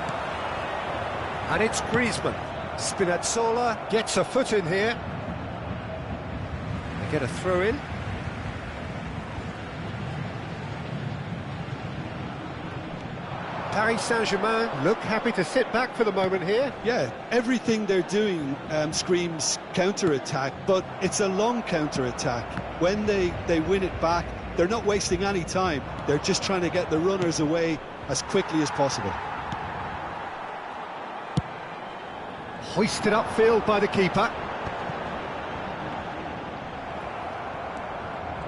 And it's Griezmann. Spinazzola gets a foot in here. They get a throw in. Paris Saint-Germain look happy to sit back for the moment here. Yeah, everything they're doing screams counter-attack, but it's a long counter-attack. When they win it back, they're not wasting any time. They're just trying to get the runners away as quickly as possible. Hoisted upfield by the keeper.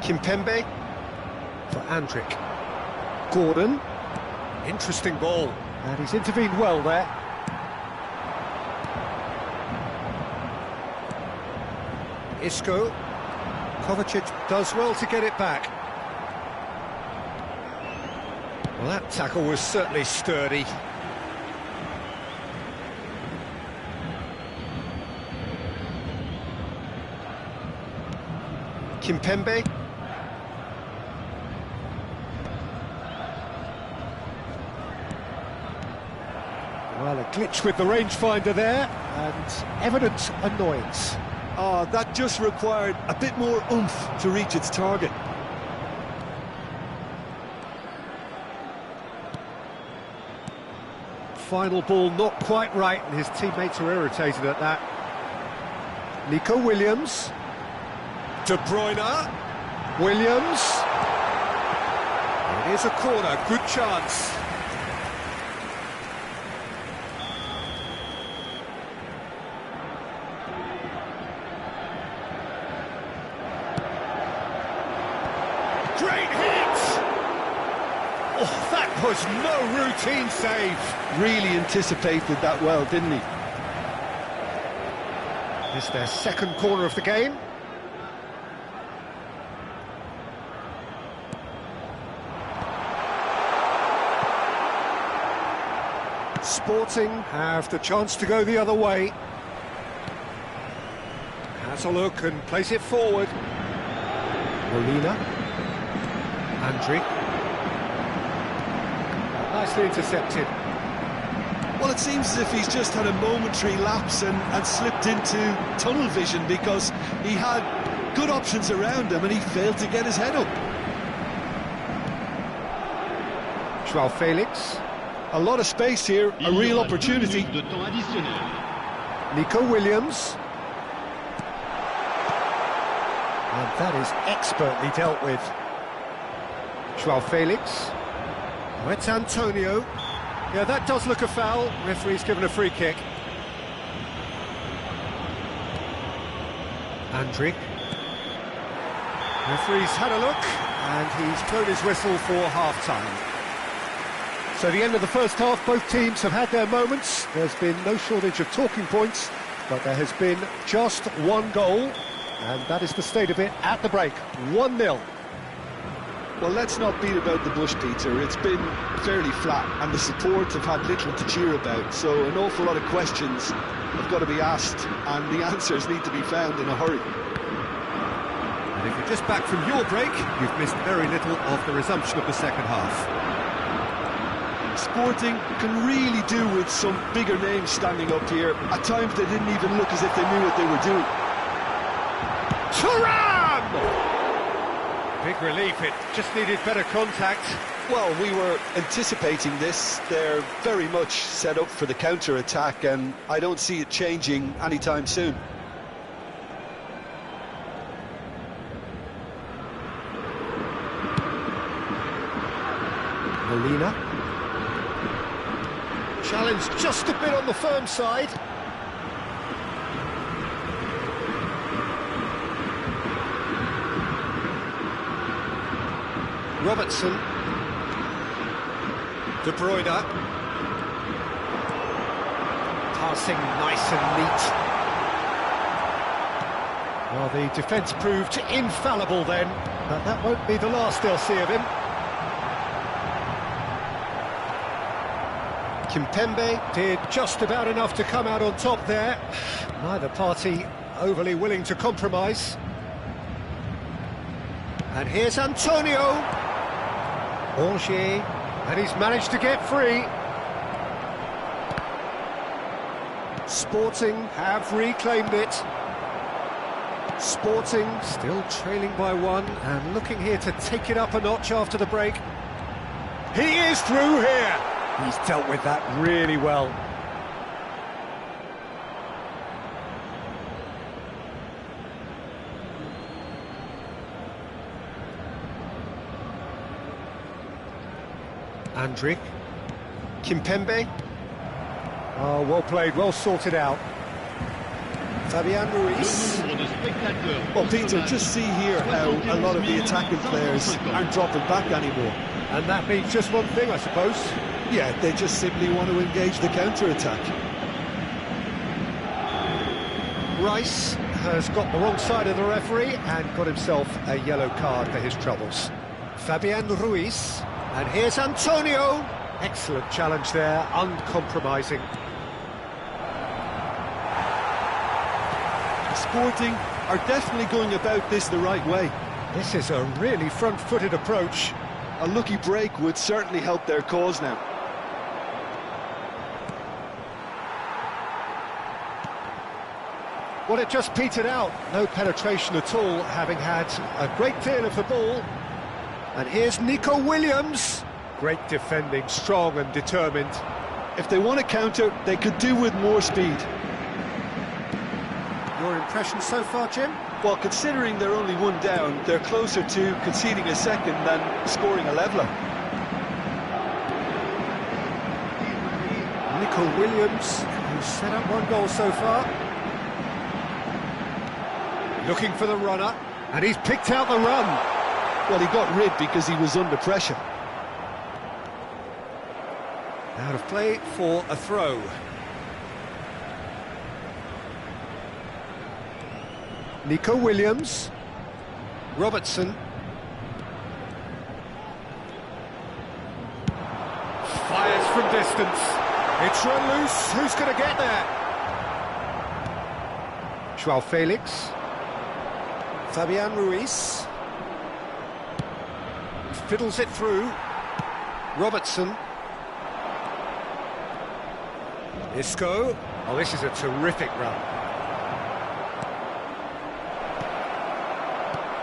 Kimpembe for Andrick. Gordon. Interesting ball. And he's intervened well there. Isco. Kovacic does well to get it back. Well, that tackle was certainly sturdy. Kimpembe. glitch with the rangefinder there, and evident annoyance. Oh, that just required a bit more oomph to reach its target. Final ball not quite right, and his teammates are irritated at that. Nico Williams. De Bruyne. Williams. It is a corner, good chance. Great hit! Oh, that was no routine save. Really anticipated that well, didn't he? It's their second corner of the game. Sporting have the chance to go the other way. Has a look and plays it forward. Molina. Andrić. Nicely intercepted. Well, it seems as if he's just had a momentary lapse and slipped into tunnel vision, because he had good options around him and he failed to get his head up. João Felix. A lot of space here, a real opportunity. Nico Williams. And that is expertly dealt with. João Felix. Oh, it's Antonio. Yeah, that does look a foul. Referee's given a free kick. Andrić. Referee's had a look, and he's blown his whistle for half-time. So the end of the first half, both teams have had their moments. There's been no shortage of talking points, but there has been just one goal, and that is the state of it at the break. 1-0. Well, let's not beat about the bush, Peter. It's been fairly flat, and the support have had little to cheer about, so an awful lot of questions have got to be asked, and the answers need to be found in a hurry. And if you're just back from your break, you've missed very little of the resumption of the second half. Sporting can really do with some bigger names standing up here. At times they didn't even look as if they knew what they were doing. Thuram! Big relief, it just needed better contact. Well, we were anticipating this. They're very much set up for the counter-attack, and I don't see it changing anytime soon. Molina. Challenge just a bit on the firm side. Robertson. De Bruyne. Passing nice and neat. Well, the defence proved infallible then, but that won't be the last they'll see of him. Kimpembe did just about enough to come out on top there. Neither party overly willing to compromise. And here's Antonio. Angers, and he's managed to get free. Sporting have reclaimed it. Sporting still trailing by one and looking here to take it up a notch after the break. He is through here. He's dealt with that really well. Andrić. Kimpembe. Oh, well played, well sorted out. Fabian Ruiz. Well, Peter, just see here how a lot of the attacking players aren't dropping back anymore. And that means just one thing, I suppose. Yeah, they just simply want to engage the counter-attack. Rice has got the wrong side of the referee and got himself a yellow card for his troubles. Fabian Ruiz. And here's Antonio. Excellent challenge there, uncompromising. Sporting are definitely going about this the right way. This is a really front-footed approach. A lucky break would certainly help their cause now. Well, it just petered out. No penetration at all, having had a great deal of the ball. And here's Nico Williams. Great defending, strong and determined. If they want to counter, they could do with more speed. Your impression so far, Jim? Well, considering they're only one down, they're closer to conceding a second than scoring a leveller. Nico Williams, who's set up one goal so far. Looking for the runner, and he's picked out the run. Well, he got rid because he was under pressure. Out of play for a throw. Nico Williams. Robertson. Fires from distance. It's run loose. Who's going to get there? Joao Felix. Fabian Ruiz. Fiddles it through. Robertson. Isco. Oh, this is a terrific run.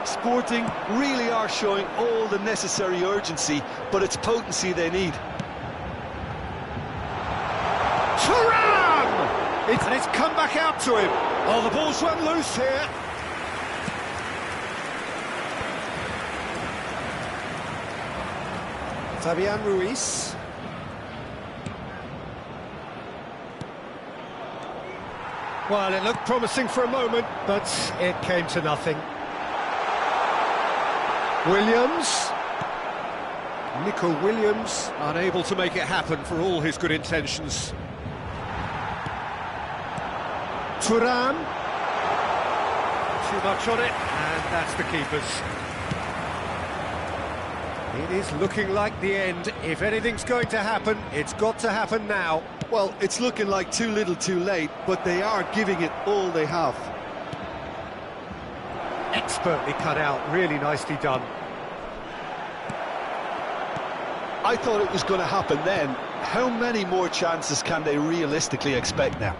Sporting really are showing all the necessary urgency, but it's potency they need. Thuram! And it's come back out to him. Oh, the ball's run loose here. Fabian Ruiz. Well, it looked promising for a moment, but it came to nothing. Williams. Nico Williams, unable to make it happen for all his good intentions. Thuram. Too much on it, and that's the keeper's. It is looking like the end. If anything's going to happen, it's got to happen now. Well, it's looking like too little too late, but they are giving it all they have. Expertly cut out, really nicely done. I thought it was going to happen then. How many more chances can they realistically expect now?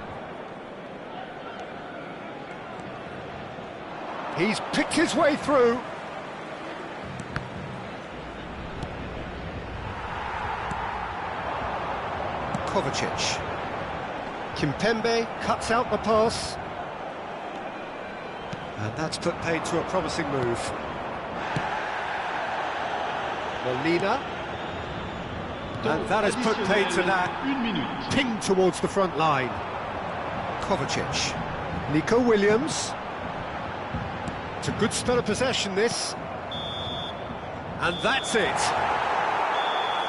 He's picked his way through. Kovacic. Kimpembe cuts out the pass. And that's put paid to a promising move. Molina. And that has put paid to that. Ping towards the front line. Kovacic. Nico Williams. It's a good spell of possession, this. And that's it.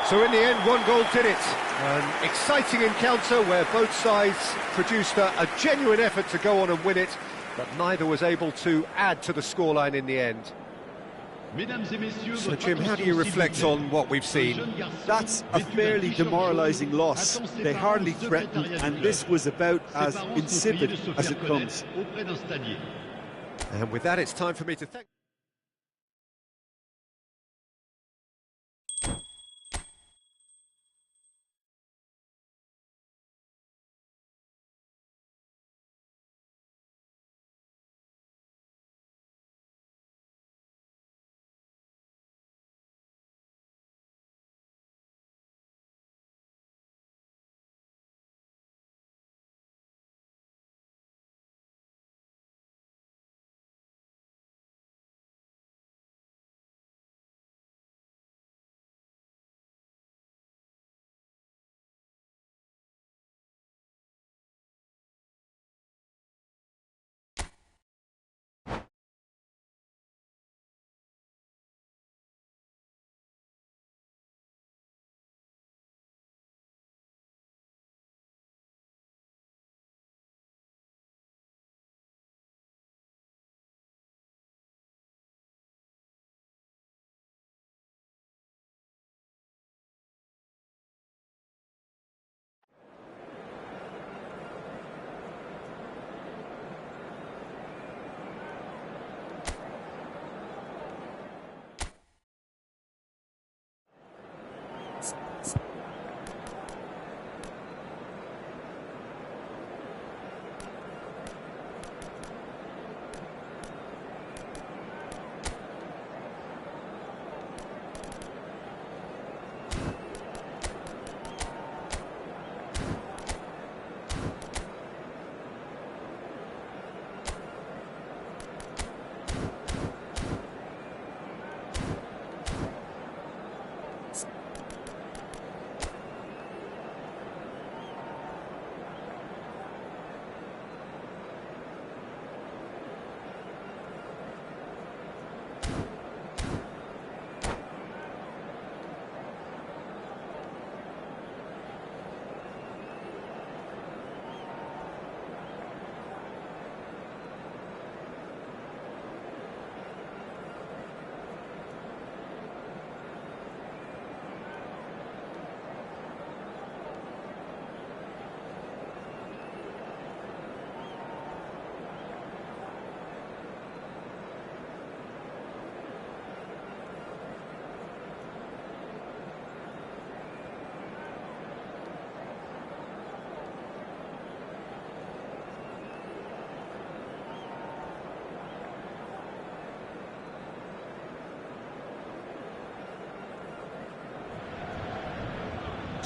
So in the end, one goal did it. An exciting encounter where both sides produced a genuine effort to go on and win it, but neither was able to add to the scoreline in the end. So, Jim, how do you reflect on what we've seen? That's a fairly demoralising loss. They hardly threatened, and this was about as insipid as it comes. And with that, it's time for me to thank...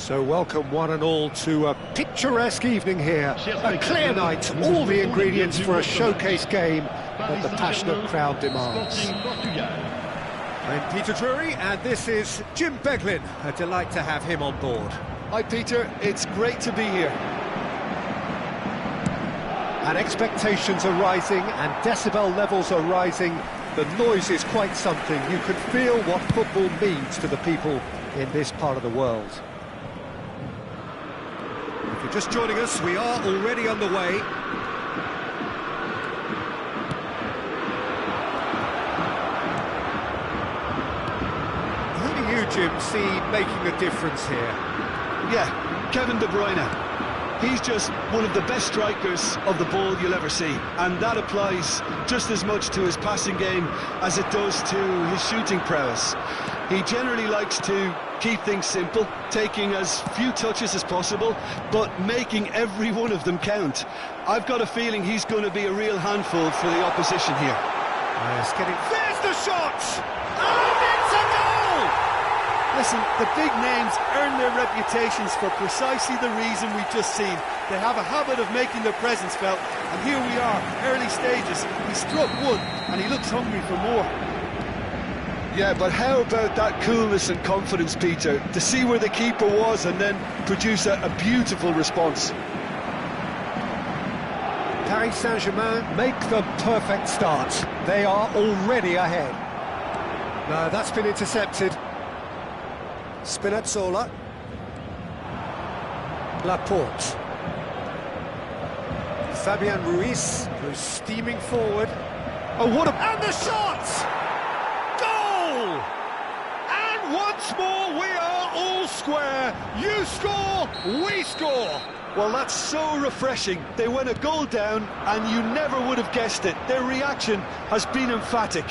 So welcome one and all to a picturesque evening here. A clear night, all the ingredients for a showcase game that the passionate crowd demands. I'm Peter Drury, and this is Jim Beglin. A delight to have him on board. Hi Peter, it's great to be here. And expectations are rising and decibel levels are rising. The noise is quite something. You can feel what football means to the people in this part of the world. If you're just joining us, we are already underway. Who do you, Jim, see making a difference here? Yeah, Kevin De Bruyne. He's just one of the best strikers of the ball you'll ever see, and that applies just as much to his passing game as it does to his shooting prowess. He generally likes to keep things simple, taking as few touches as possible, but making every one of them count. I've got a feeling he's going to be a real handful for the opposition here. Yes, there's the shot! And it's a goal! Listen, the big names earn their reputations for precisely the reason we've just seen. They have a habit of making their presence felt, and here we are, early stages. He struck one, and he looks hungry for more. Yeah, but how about that coolness and confidence, Peter, to see where the keeper was and then produce a beautiful response. Paris Saint-Germain make the perfect start. They are already ahead. No, that's been intercepted. Spinazzola. Laporte. Fabian Ruiz goes steaming forward. Oh, what a... And the shot! Goal! And once more we are all square. You score, we score. Well, that's so refreshing. They went a goal down and you never would have guessed it. Their reaction has been emphatic.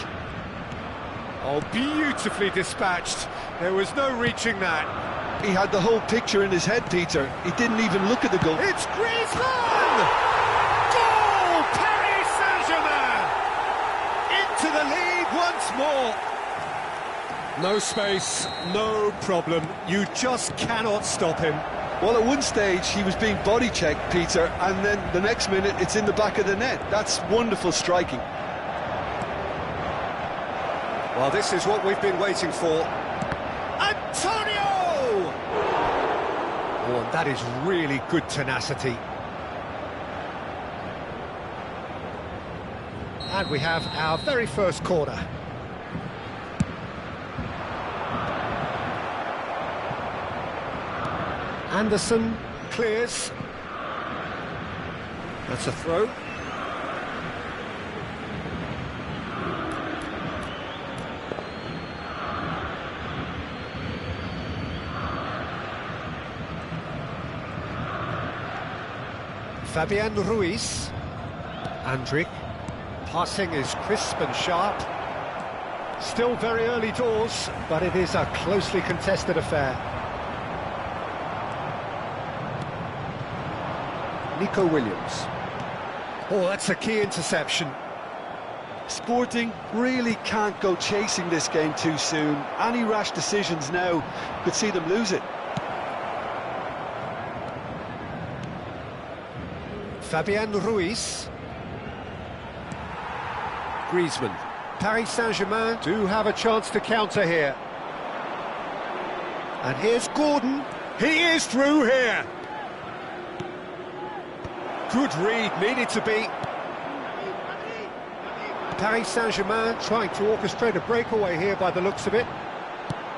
Oh, beautifully dispatched. There was no reaching that. He had the whole picture in his head, Peter. He didn't even look at the goal. It's Griezmann! Goal! Paris Saint-Germain! Into the lead once more. No space, no problem. You just cannot stop him. Well, at one stage he was being body checked, Peter, and then the next minute it's in the back of the net. That's wonderful striking. Well, this is what we've been waiting for. Antonio! Oh, and that is really good tenacity. And we have our very first corner. Anderson clears. That's a throw. Fabian Ruiz. Andrick. Passing is crisp and sharp. Still very early doors, but it is a closely contested affair. Nico Williams. Oh, that's a key interception. Sporting really can't go chasing this game too soon. Any rash decisions now could see them lose it. Fabian Ruiz. Griezmann. Paris Saint-Germain do have a chance to counter here. And here's Gordon. He is through here. Good read, needed to be. Paris Saint-Germain trying to orchestrate a breakaway here by the looks of it.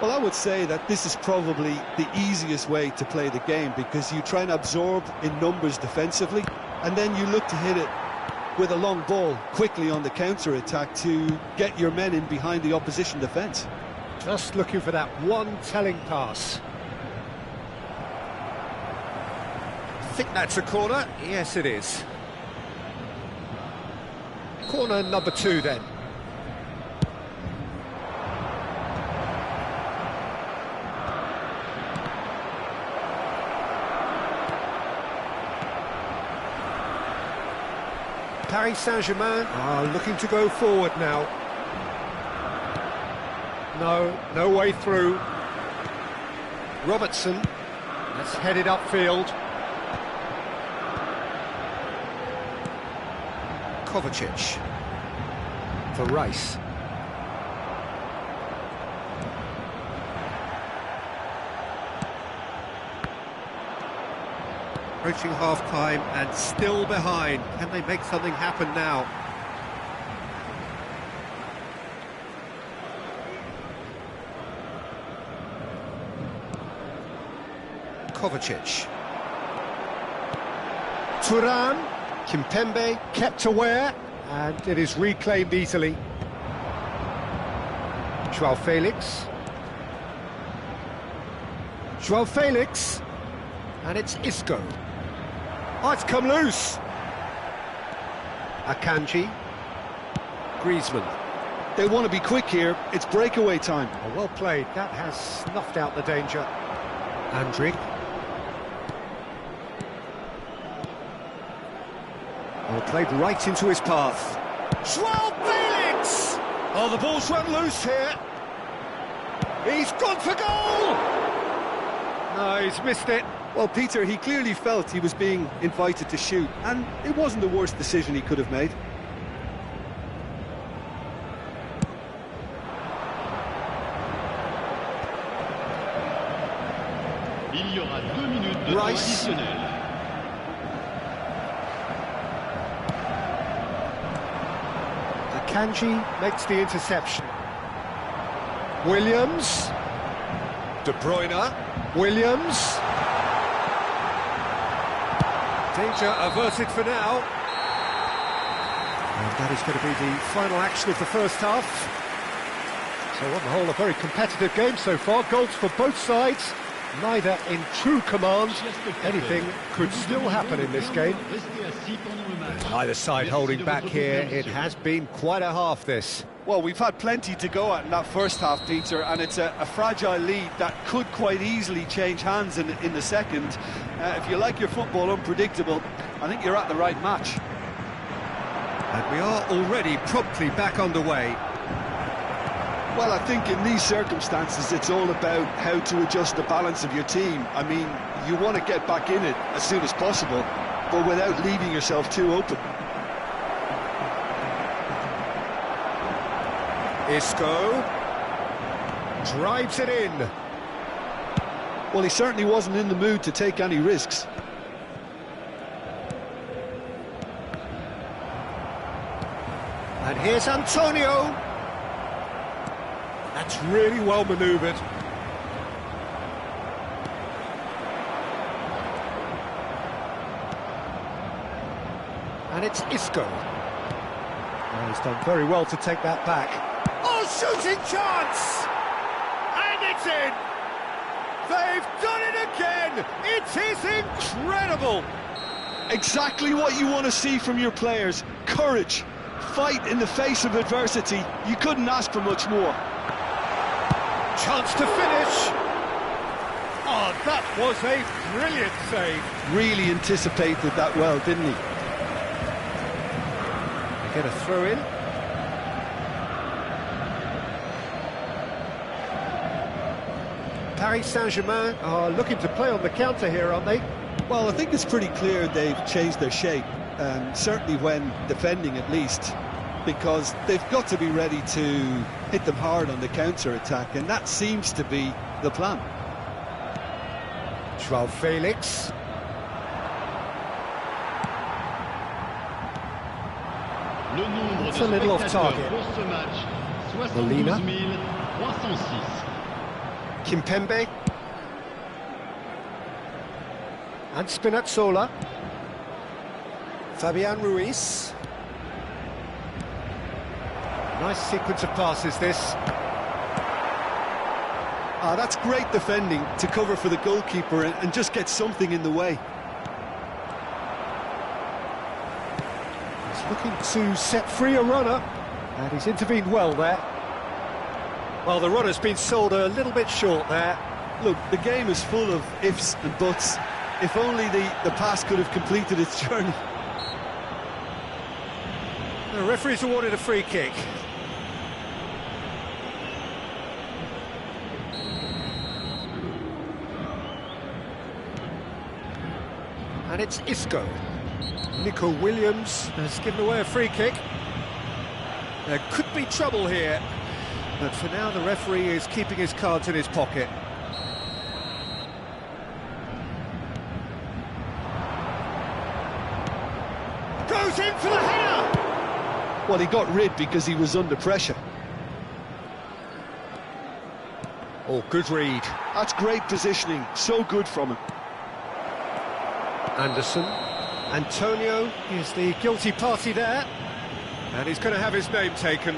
Well, I would say that this is probably the easiest way to play the game, because you try and absorb in numbers defensively, and then you look to hit it with a long ball quickly on the counter-attack to get your men in behind the opposition defence. Just looking for that one telling pass. I think that's a corner. Yes, it is. Corner number 2 then. Paris Saint-Germain are looking to go forward now. No way through. Robertson, That's headed upfield. Kovacic for Rice. Approaching half-time and still behind. Can they make something happen now? Kovacic. Turan. Kimpembe kept aware, and it is reclaimed easily. Joao Felix. Joao Felix. And it's Isco. Oh, it's come loose. Akanji. Griezmann. They want to be quick here. It's breakaway time. Oh, well played. That has snuffed out the danger. Andrić. Well, played right into his path. Joao Felix! Oh, the ball's run loose here. He's gone for goal! No, he's missed it. Well, Peter, he clearly felt he was being invited to shoot, and it wasn't the worst decision he could have made. Il y aura 2 minutes de temps Rice. additionnel. Akanji makes the interception. Williams. De Bruyne. Williams. Danger averted for now. And that is going to be the final action of the first half. So on the whole, a very competitive game so far. Goals for both sides. Neither in true command. Anything could still happen in this game. Either side holding back here. It has been quite a half, this. Well, we've had plenty to go at in that first half, Peter, and it's a fragile lead that could quite easily change hands in the second. If you like your football unpredictable, I think you're at the right match. And we are already promptly back underway. Well, I think in these circumstances, it's all about how to adjust the balance of your team. I mean, you want to get back in it as soon as possible, but without leaving yourself too open. Isco drives it in. Well, he certainly wasn't in the mood to take any risks. And here's Antonio. That's really well manoeuvred. And it's Isco. Oh, he's done very well to take that back. Oh, shooting chance! And it's in! They've done it again! It is incredible! Exactly what you want to see from your players. Courage, fight in the face of adversity. You couldn't ask for much more. Chance to finish! Oh, that was a brilliant save. Really anticipated that well, didn't he? They get a throw in. Paris Saint-Germain are looking to play on the counter here, aren't they? Well, I think it's pretty clear they've changed their shape, certainly when defending at least, because they've got to be ready to hit them hard on the counter-attack, and that seems to be the plan. Joao Felix. It's a little off target. Molina. Kimpembe. And Spinazzola. Fabian Ruiz. Nice sequence of passes, this. That's great defending to cover for the goalkeeper and just get something in the way. He's looking to set free a runner, and he's intervened well there. Well, the runner's been sold a little bit short there. Look, the game is full of ifs and buts. If only the pass could have completed its journey. The referee's awarded a free kick. And it's Isco. Nico Williams has given away a free kick. There could be trouble here, but for now the referee is keeping his cards in his pocket. Goes in for the header! Well, he got rid because he was under pressure. Oh, good read. That's great positioning, so good from him. Anderson. Antonio is the guilty party there. And he's going to have his name taken.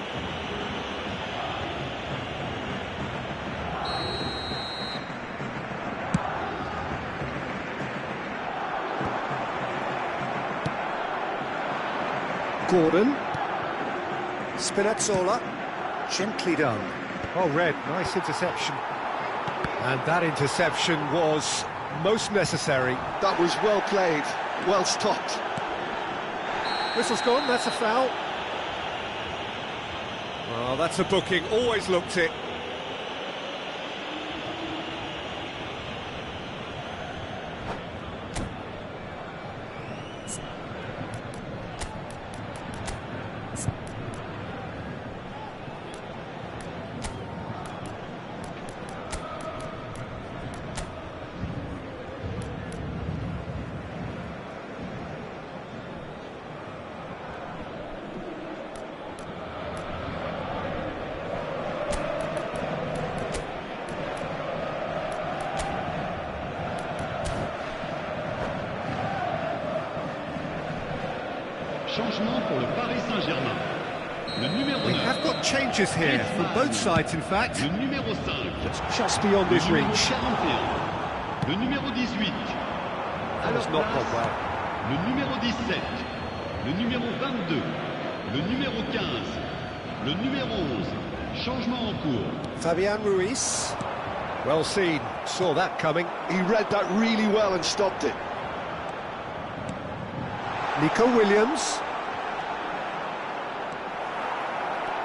Gordon. Spinazzola. Gently done. Oh, Red, nice interception. And that interception was most necessary. That was well played, well stopped. Whistle's gone, that's a foul. Well, that's a booking, always looked it. Changement pour le Paris Saint-Germain. Le numéro 9. We have got changes here from both sides, in fact. Le numéro 5. It's just beyond his Le numéro reach. 41. Le numéro 18. That has not gone well. Le numéro 17. Le numéro 22. Le numéro 15. Le numéro 11. Changement en cours. Fabian Ruiz. Well seen, saw that coming. He read that really well and stopped it. Nico Williams.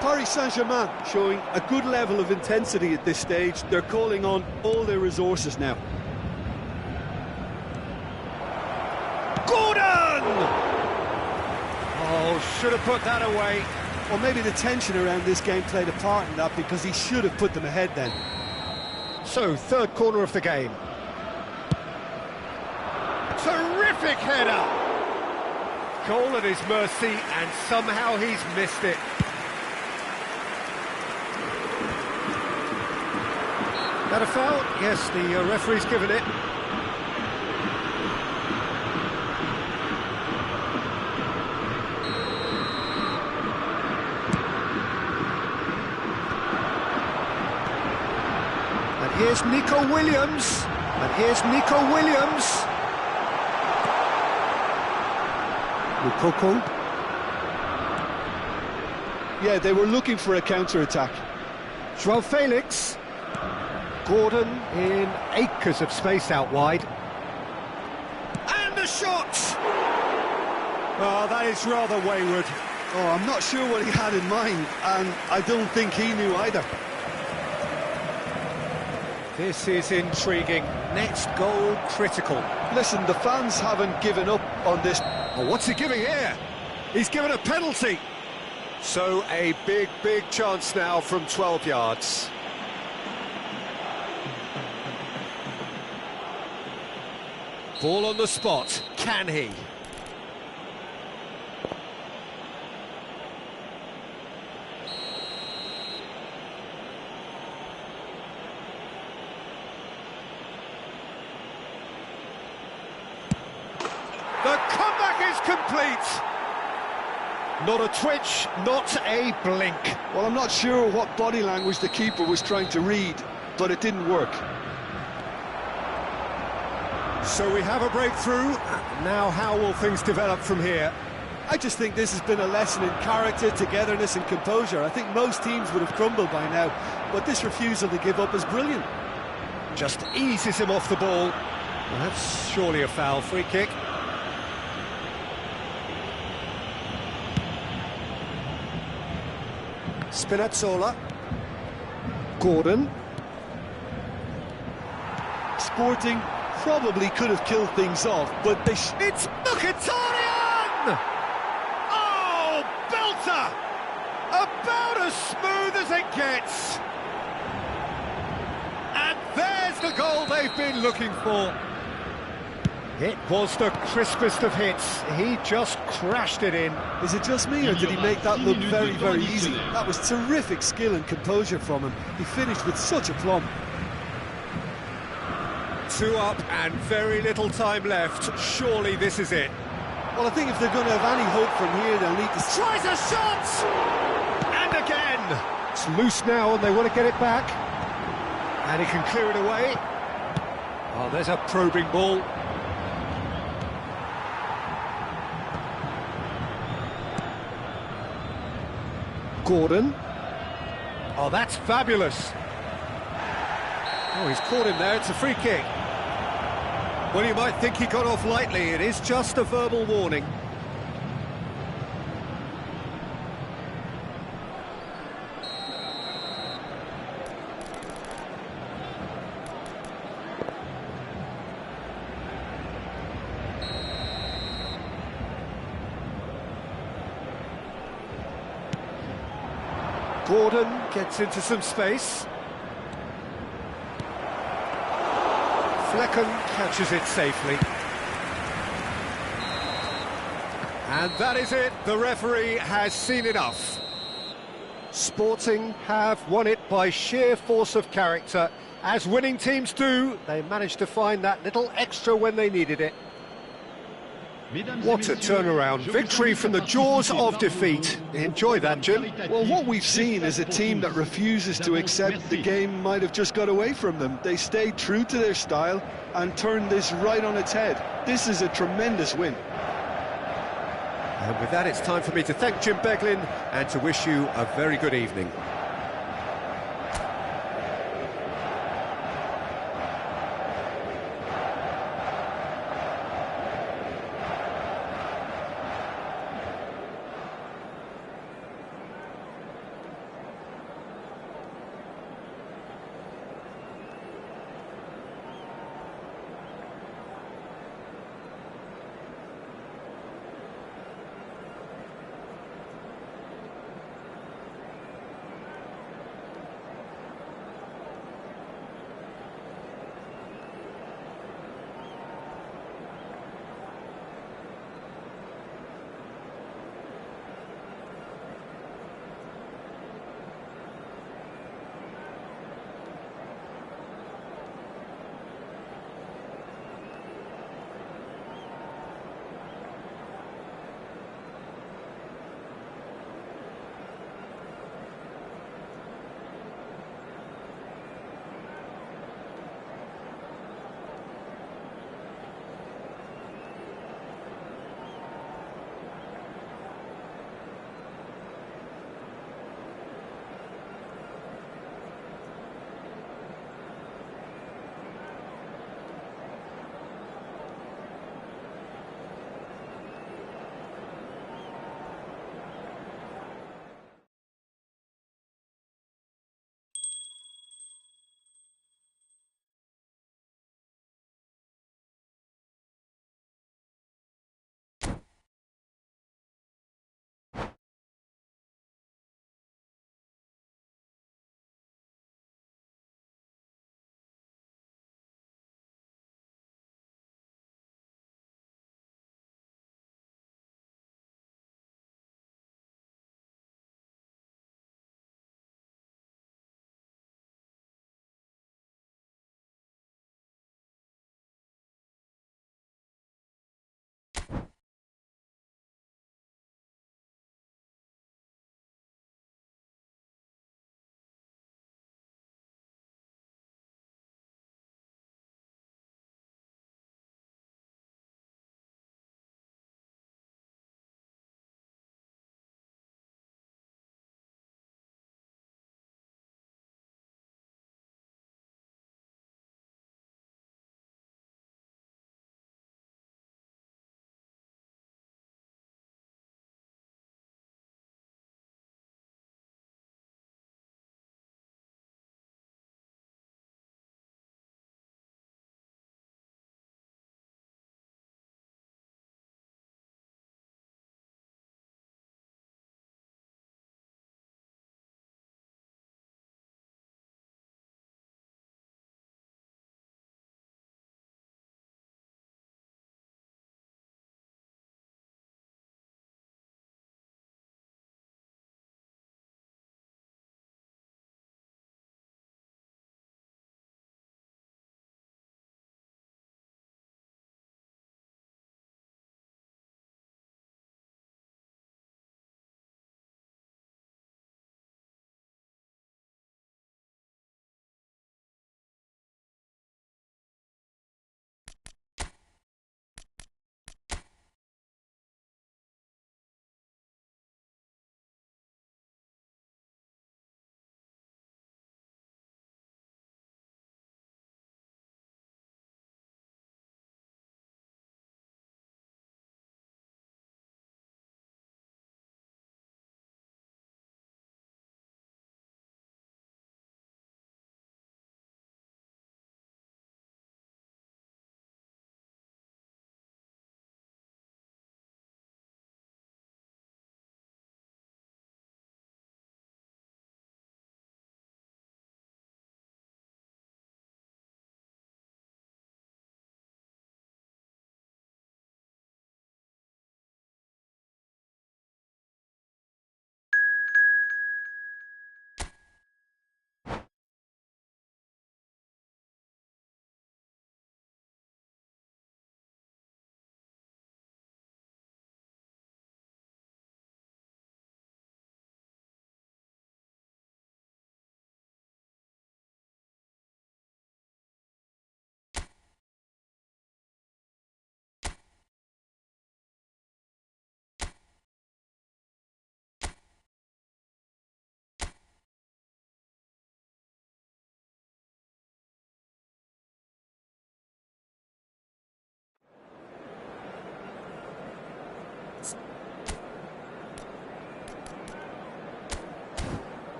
Paris Saint-Germain showing a good level of intensity at this stage. They're calling on all their resources now. Gordon! Oh, should have put that away. Or maybe the tension around this game played a part in that, because he should have put them ahead then. So, third corner of the game. Terrific header! Goal at his mercy, and somehow he's missed it. That a foul? Yes, the referee's given it. And here's Nico Williams. And here's Nico Williams. Lukaku. Yeah, they were looking for a counter-attack. Joao Felix. Gordon in acres of space out wide. And a shot! Oh, that is rather wayward. Oh, I'm not sure what he had in mind, and I don't think he knew either. This is intriguing. Next goal critical. Listen, the fans haven't given up on this. Oh, what's he giving here? He's given a penalty. So a big, big chance now from 12 yards. Ball on the spot. Can he? The comeback is complete. Not a twitch, not a blink. Well, I'm not sure what body language the keeper was trying to read, but it didn't work. So we have a breakthrough. Now how will things develop from here? I just think this has been a lesson in character, togetherness and composure. I think most teams would have crumbled by now, but this refusal to give up is brilliant. Just eases him off the ball. Well, that's surely a foul. Free kick. Spinazzola. Gordon. Sporting probably could have killed things off, but they... It's Mkhitaryan! Oh, belter! About as smooth as it gets. And there's the goal they've been looking for. It was the crispest of hits. He just crashed it in. Is it just me, or did he make that look very, very easy? That was terrific skill and composure from him. He finished with such aplomb. 2 up and very little time left. Surely this is it. Well, I think if they're going to have any hope from here, they'll need to... Tries a shot! And again! It's loose now and they want to get it back. And he can clear it away. Oh, there's a probing ball. Gordon. Oh, that's fabulous. Oh, he's caught him there. It's a free kick. Well, you might think he got off lightly. It is just a verbal warning. Gordon gets into some space. Flecken catches it safely. And that is it. The referee has seen enough. Sporting have won it by sheer force of character. As winning teams do, they managed to find that little extra when they needed it. What a turnaround. Victory from the jaws of defeat. Enjoy that, Jim. Well, what we've seen is a team that refuses to accept the game might have just got away from them. They stayed true to their style and turned this right on its head. This is a tremendous win. And with that, it's time for me to thank Jim Beglin and to wish you a very good evening.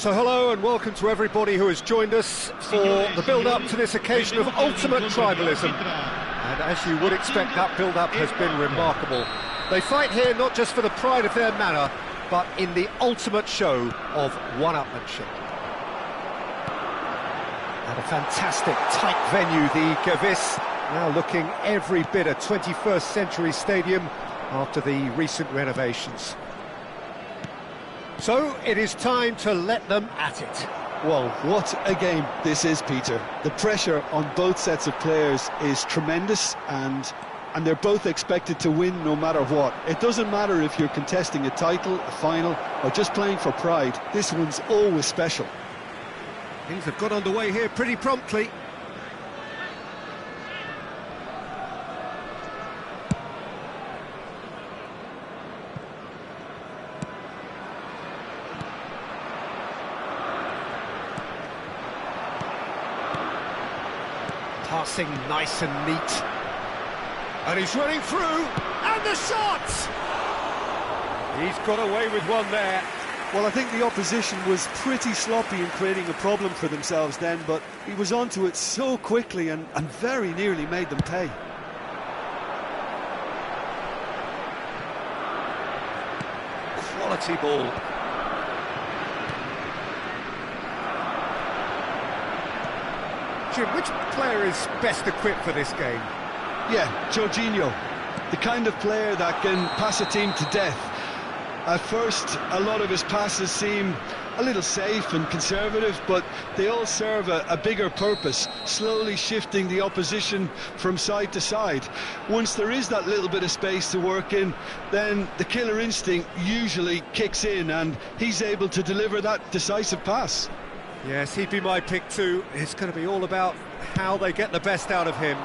So hello and welcome to everybody who has joined us for the build-up to this occasion of ultimate tribalism. And as you would expect, that build-up has been remarkable. They fight here not just for the pride of their manor, but in the ultimate show of one-upmanship. And a fantastic tight venue, the Gavis, now looking every bit a 21st century stadium after the recent renovations. So it is time to let them at it. Well, what a game this is, Peter. The pressure on both sets of players is tremendous, and they're both expected to win no matter what. It doesn't matter if you're contesting a title, a final, or just playing for pride. This one's always special. Things have got underway here pretty promptly. Passing nice and neat. And he's running through, and the shot! He's got away with one there. Well, I think the opposition was pretty sloppy in creating a problem for themselves then, but he was onto it so quickly and very nearly made them pay. Quality ball. Jim, which player is best equipped for this game? Yeah, Jorginho, the kind of player that can pass a team to death. At first, a lot of his passes seem a little safe and conservative, but they all serve a bigger purpose, slowly shifting the opposition from side to side. Once there is that little bit of space to work in, then the killer instinct usually kicks in, and he's able to deliver that decisive pass. Yes, he'd be my pick too. It's going to be all about how they get the best out of him.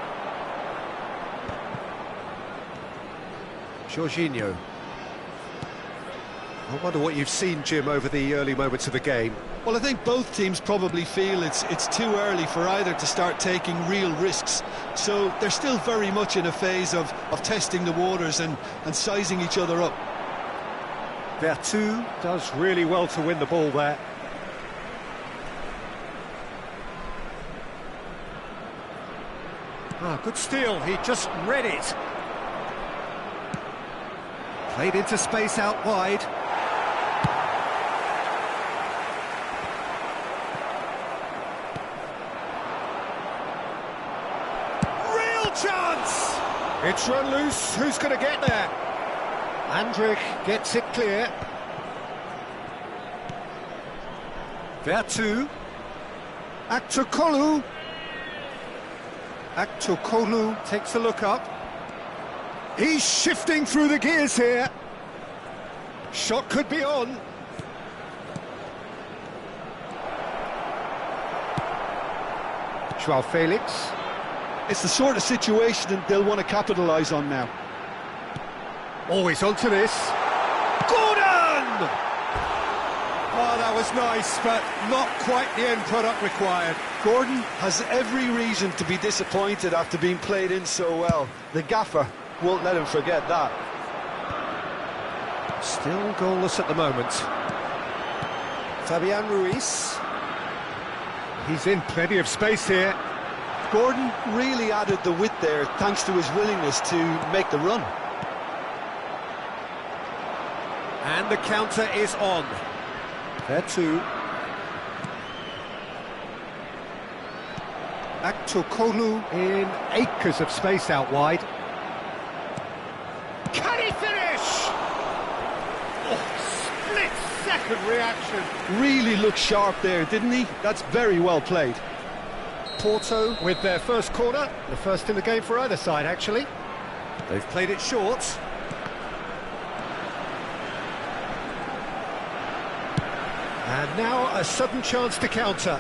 Jorginho. I wonder what you've seen, Jim, over the early moments of the game. Well, I think both teams probably feel it's too early for either to start taking real risks. So they're still very much in a phase of testing the waters and sizing each other up. Vertu does really well to win the ball there. Ah, good steal, he just read it. Played into space out wide. Real chance! It's run loose, who's going to get there? Andrich gets it clear. Vertu. Aktokolu. Aktokolu takes a look up. He's shifting through the gears here. Shot could be on. Joao Felix. It's the sort of situation that they'll want to capitalise on now. Always onto this. Gordon! Oh, that was nice, but not quite the end product required. Gordon has every reason to be disappointed after being played in so well. The gaffer won't let him forget that. Still goalless at the moment. Fabian Ruiz. He's in plenty of space here. Gordon really added the width there thanks to his willingness to make the run. And the counter is on. Vertu. Aktokolu in acres of space out wide. Can he finish? Oh, split-second reaction. Really looked sharp there, didn't he? That's very well played. Porto with their first corner, the first in the game for either side, actually. They've played it short. And now a sudden chance to counter.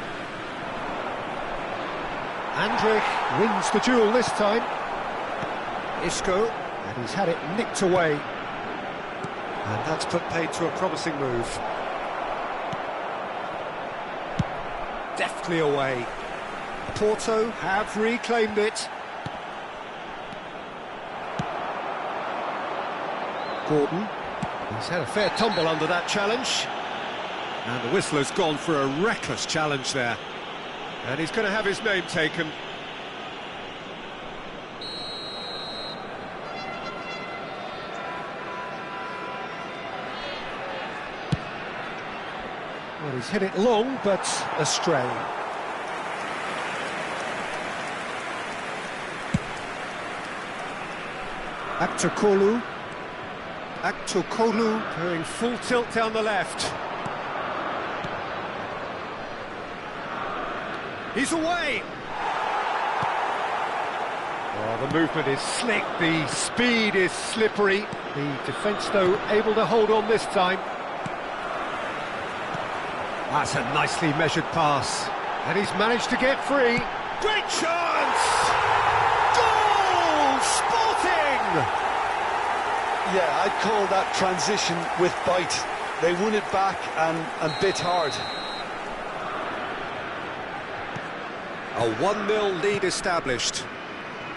Andrich wins the duel this time. Isco, and he's had it nicked away. And that's put paid to a promising move. Deftly away. Porto have reclaimed it. Gordon, he's had a fair tumble under that challenge. And the whistler's gone for a reckless challenge there. And he's going to have his name taken. Well, he's hit it long, but astray. Aktokolu going full tilt down the left. He's away! Oh, the movement is slick, the speed is slippery. The defence, though, able to hold on this time. That's a nicely measured pass. And he's managed to get free. Great chance! Goal! Sporting! Yeah, I'd call that transition with bite. They won it back and bit hard. A 1-0 lead established.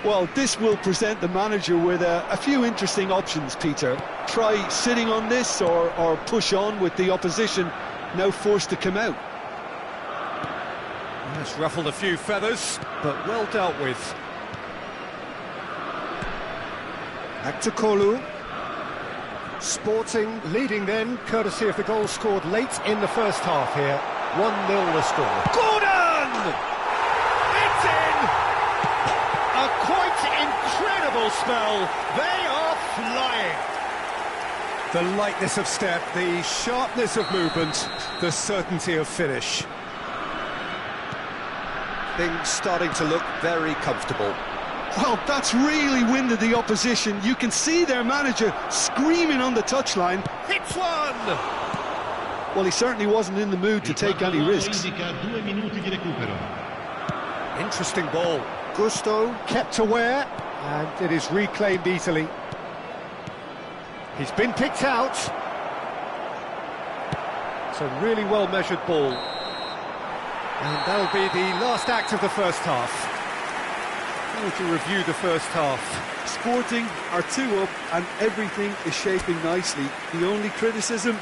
Well, this will present the manager with a few interesting options, Peter. Try sitting on this or push on with the opposition now forced to come out. That's ruffled a few feathers, but well dealt with. Aktokolu. Sporting leading then, courtesy of the goal scored late in the first half here. 1-0 the score. Gordon! It's in! A quite incredible spell. They are flying. The lightness of step, the sharpness of movement, the certainty of finish. Things starting to look very comfortable. Well, that's really winded the opposition. You can see their manager screaming on the touchline. Hits one! Well, he certainly wasn't in the mood to take any risks. Interesting ball. Gusto kept aware, and it is reclaimed easily. He's been picked out. It's a really well-measured ball. And that'll be the last act of the first half. To review the first half. Sporting are 2 up and everything is shaping nicely. The only criticism,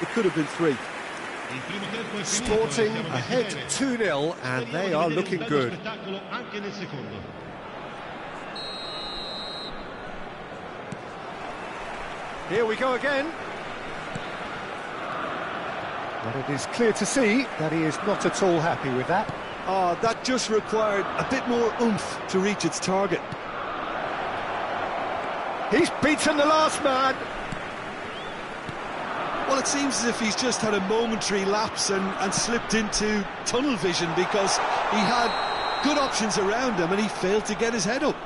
it could have been 3. Sporting ahead 2-0 and they are looking good. Here we go again. But it is clear to see that he is not at all happy with that. That just required a bit more oomph to reach its target. He's beaten the last man. Well, it seems as if he's just had a momentary lapse and slipped into tunnel vision because he had good options around him and he failed to get his head up.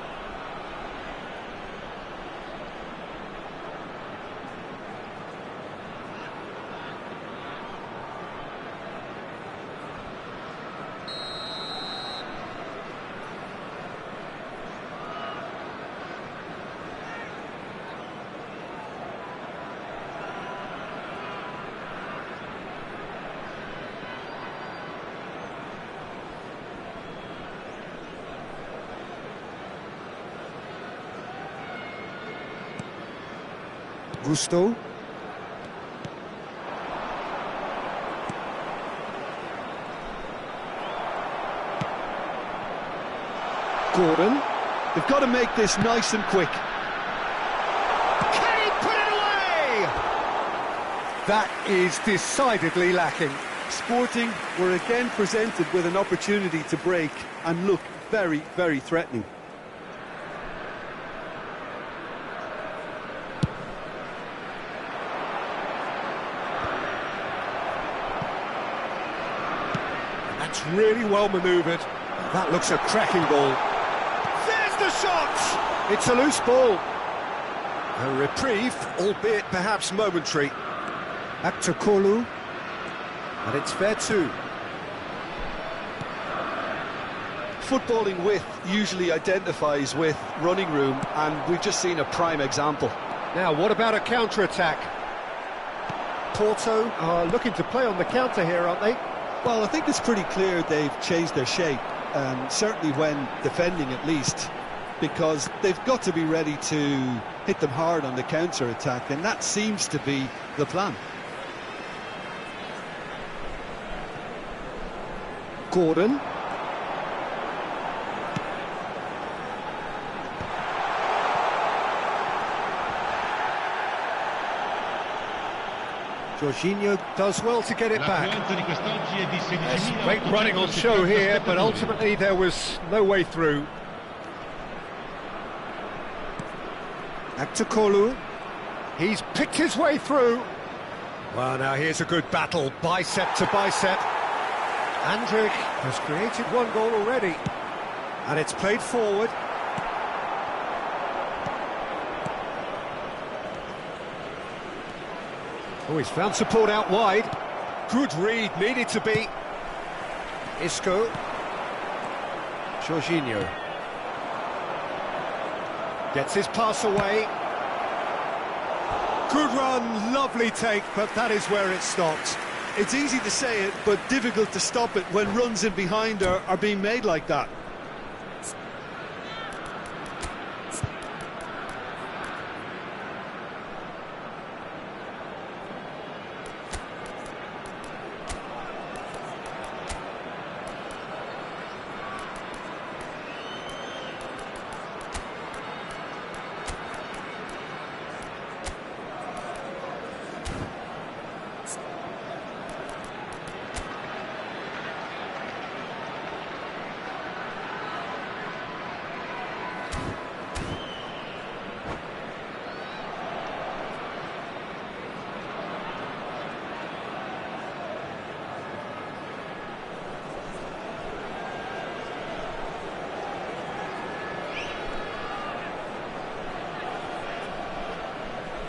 Gusto. Gordon. They've got to make this nice and quick. Can he put it away? That is decidedly lacking. Sporting were again presented with an opportunity to break and look very, very threatening. That's really well manoeuvred. That looks a cracking ball. There's the shot! It's a loose ball. A reprieve, albeit perhaps momentary. Aktokolu. And it's fair too. Footballing width usually identifies with running room, and we've just seen a prime example. Now, what about a counter-attack? Porto are looking to play on the counter here, aren't they? Well, I think it's pretty clear they've changed their shape, certainly when defending at least, because they've got to be ready to hit them hard on the counter-attack, and that seems to be the plan. Gordon. Jorginho does well to get it back. There's great running on show here, but ultimately there was no way through. Back to Kolu. He's picked his way through. Well, now here's a good battle, bicep to bicep. Andrić has created one goal already, and it's played forward. Oh, he's found support out wide. Good read, needed to be. Isco. Jorginho. Gets his pass away. Good run, lovely take, but that is where it stops. It's easy to say it, but difficult to stop it when runs in behind are being made like that.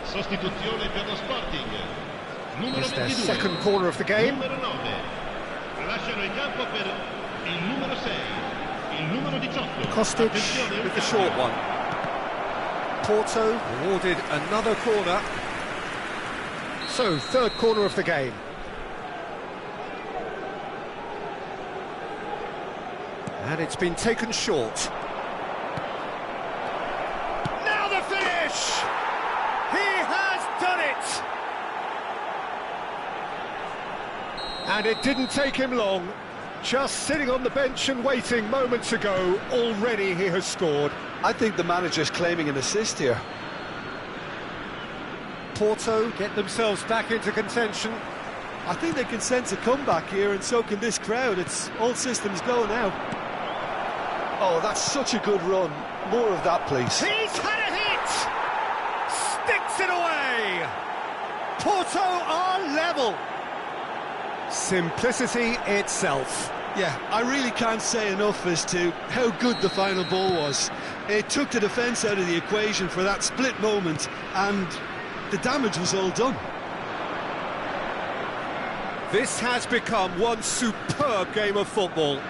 Sostituzione per lo Sporting. Numero It's their 22. second corner of the game. Numero 9. Lasciano il campo per il numero 6. Il numero 18. Kostic Attenzione, with the short one. Porto awarded another corner. So, third corner of the game. And it's been taken short. Now the finish! He has done it! And it didn't take him long. Just sitting on the bench and waiting moments ago, already he has scored. I think the manager's claiming an assist here. Porto get themselves back into contention. I think they can sense a comeback here, and so can this crowd. It's all systems go now. Oh, that's such a good run. More of that, please. He's had a hit! Sticks it away! Porto are level. Simplicity itself. Yeah, I really can't say enough as to how good the final ball was. It took the defence out of the equation for that split moment, and the damage was all done. This has become one superb game of football.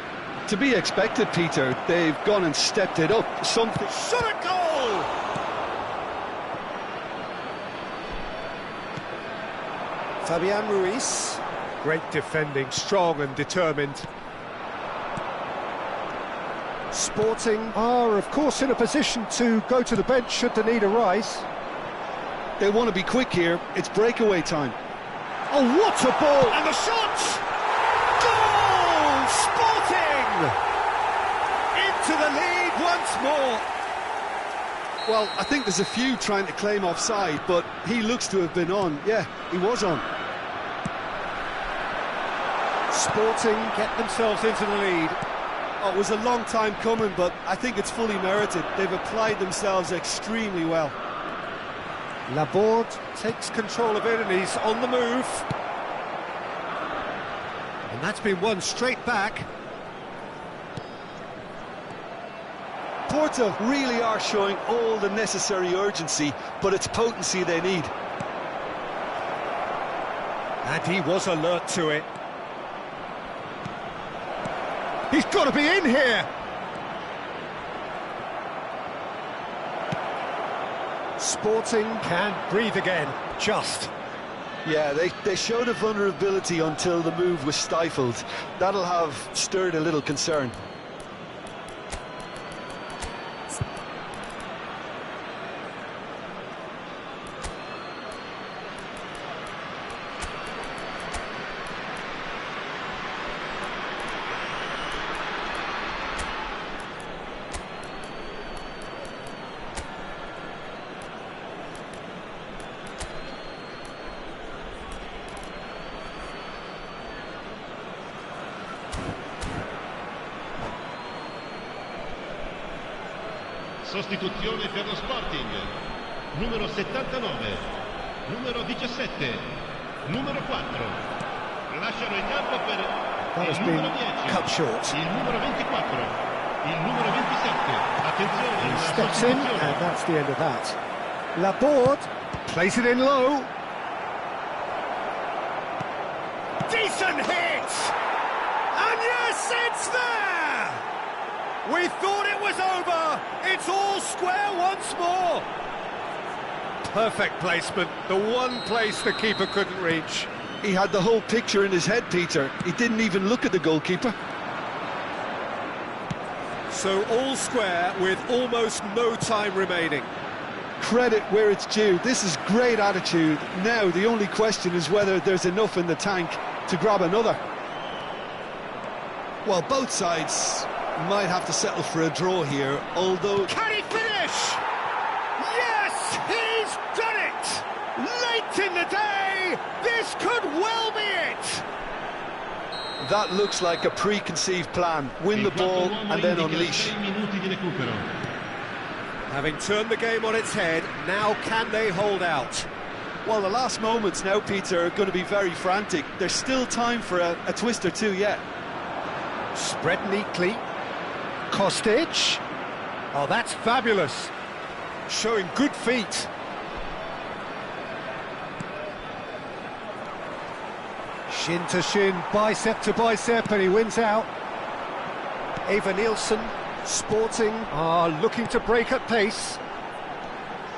To be expected, Peter. They've gone and stepped it up. Something. Shot a goal! Fabian Ruiz. Great defending, strong and determined. Sporting are, of course, in a position to go to the bench should the need arise. They want to be quick here. It's breakaway time. Oh, what a ball! And the shot! Goal! Sporting! Into the lead once more. Well, I think there's a few trying to claim offside, but he looks to have been on. Yeah, he was on. Sporting get themselves into the lead. Oh, it was a long time coming, but I think it's fully merited. They've applied themselves extremely well. Laborde takes control of it and he's on the move. And that's been won straight back. Porto really are showing all the necessary urgency, but it's potency they need. And he was alert to it. He's got to be in here! Sporting can breathe again, just. Yeah, they showed a vulnerability until the move was stifled. That'll have stirred a little concern. Sostituzione per lo Sporting. Numero 79, numero 17, numero 4. Lasciano il campo per il numero 10, cut short. il numero 24, il numero 27. Attenzione, He una steps in, sostituzione. and that's the end of that. Laborde plays it in low. Decent hit! And yes, it's there! We thought it was over. It's all square once more. Perfect placement, the one place the keeper couldn't reach. He had the whole picture in his head, Peter. He didn't even look at the goalkeeper. So all square with almost no time remaining. Credit where it's due. This is great attitude. Now the only question is whether there's enough in the tank to grab another. Well, both sides might have to settle for a draw here, although... Can he finish? Yes, he's done it! Late in the day, this could well be it! That looks like a preconceived plan. Win the ball and then unleash. 6 minuti di recupero. Having turned the game on its head, now can they hold out? Well, the last moments now, Peter, are going to be very frantic. There's still time for a twist or two yet. Spread neatly. Kostic. Oh, that's fabulous. Showing good feet. Shin to shin, bicep to bicep, and he wins out. Eva Nielsen, Sporting, are looking to break at pace.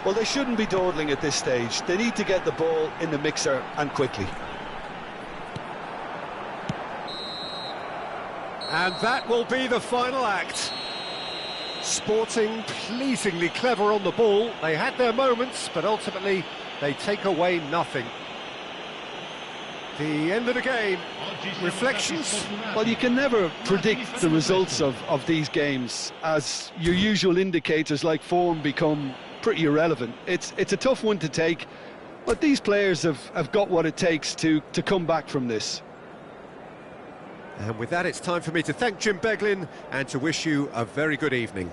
Well, they shouldn't be dawdling at this stage. They need to get the ball in the mixer and quickly. And that will be the final act. Sporting pleasingly clever on the ball. They had their moments, but ultimately they take away nothing. The end of the game. Reflections? Well, you can never predict the results of these games, as your usual indicators like form become pretty irrelevant. It's a tough one to take, but these players have got what it takes to come back from this. And with that, it's time for me to thank Jim Beglin and to wish you a very good evening.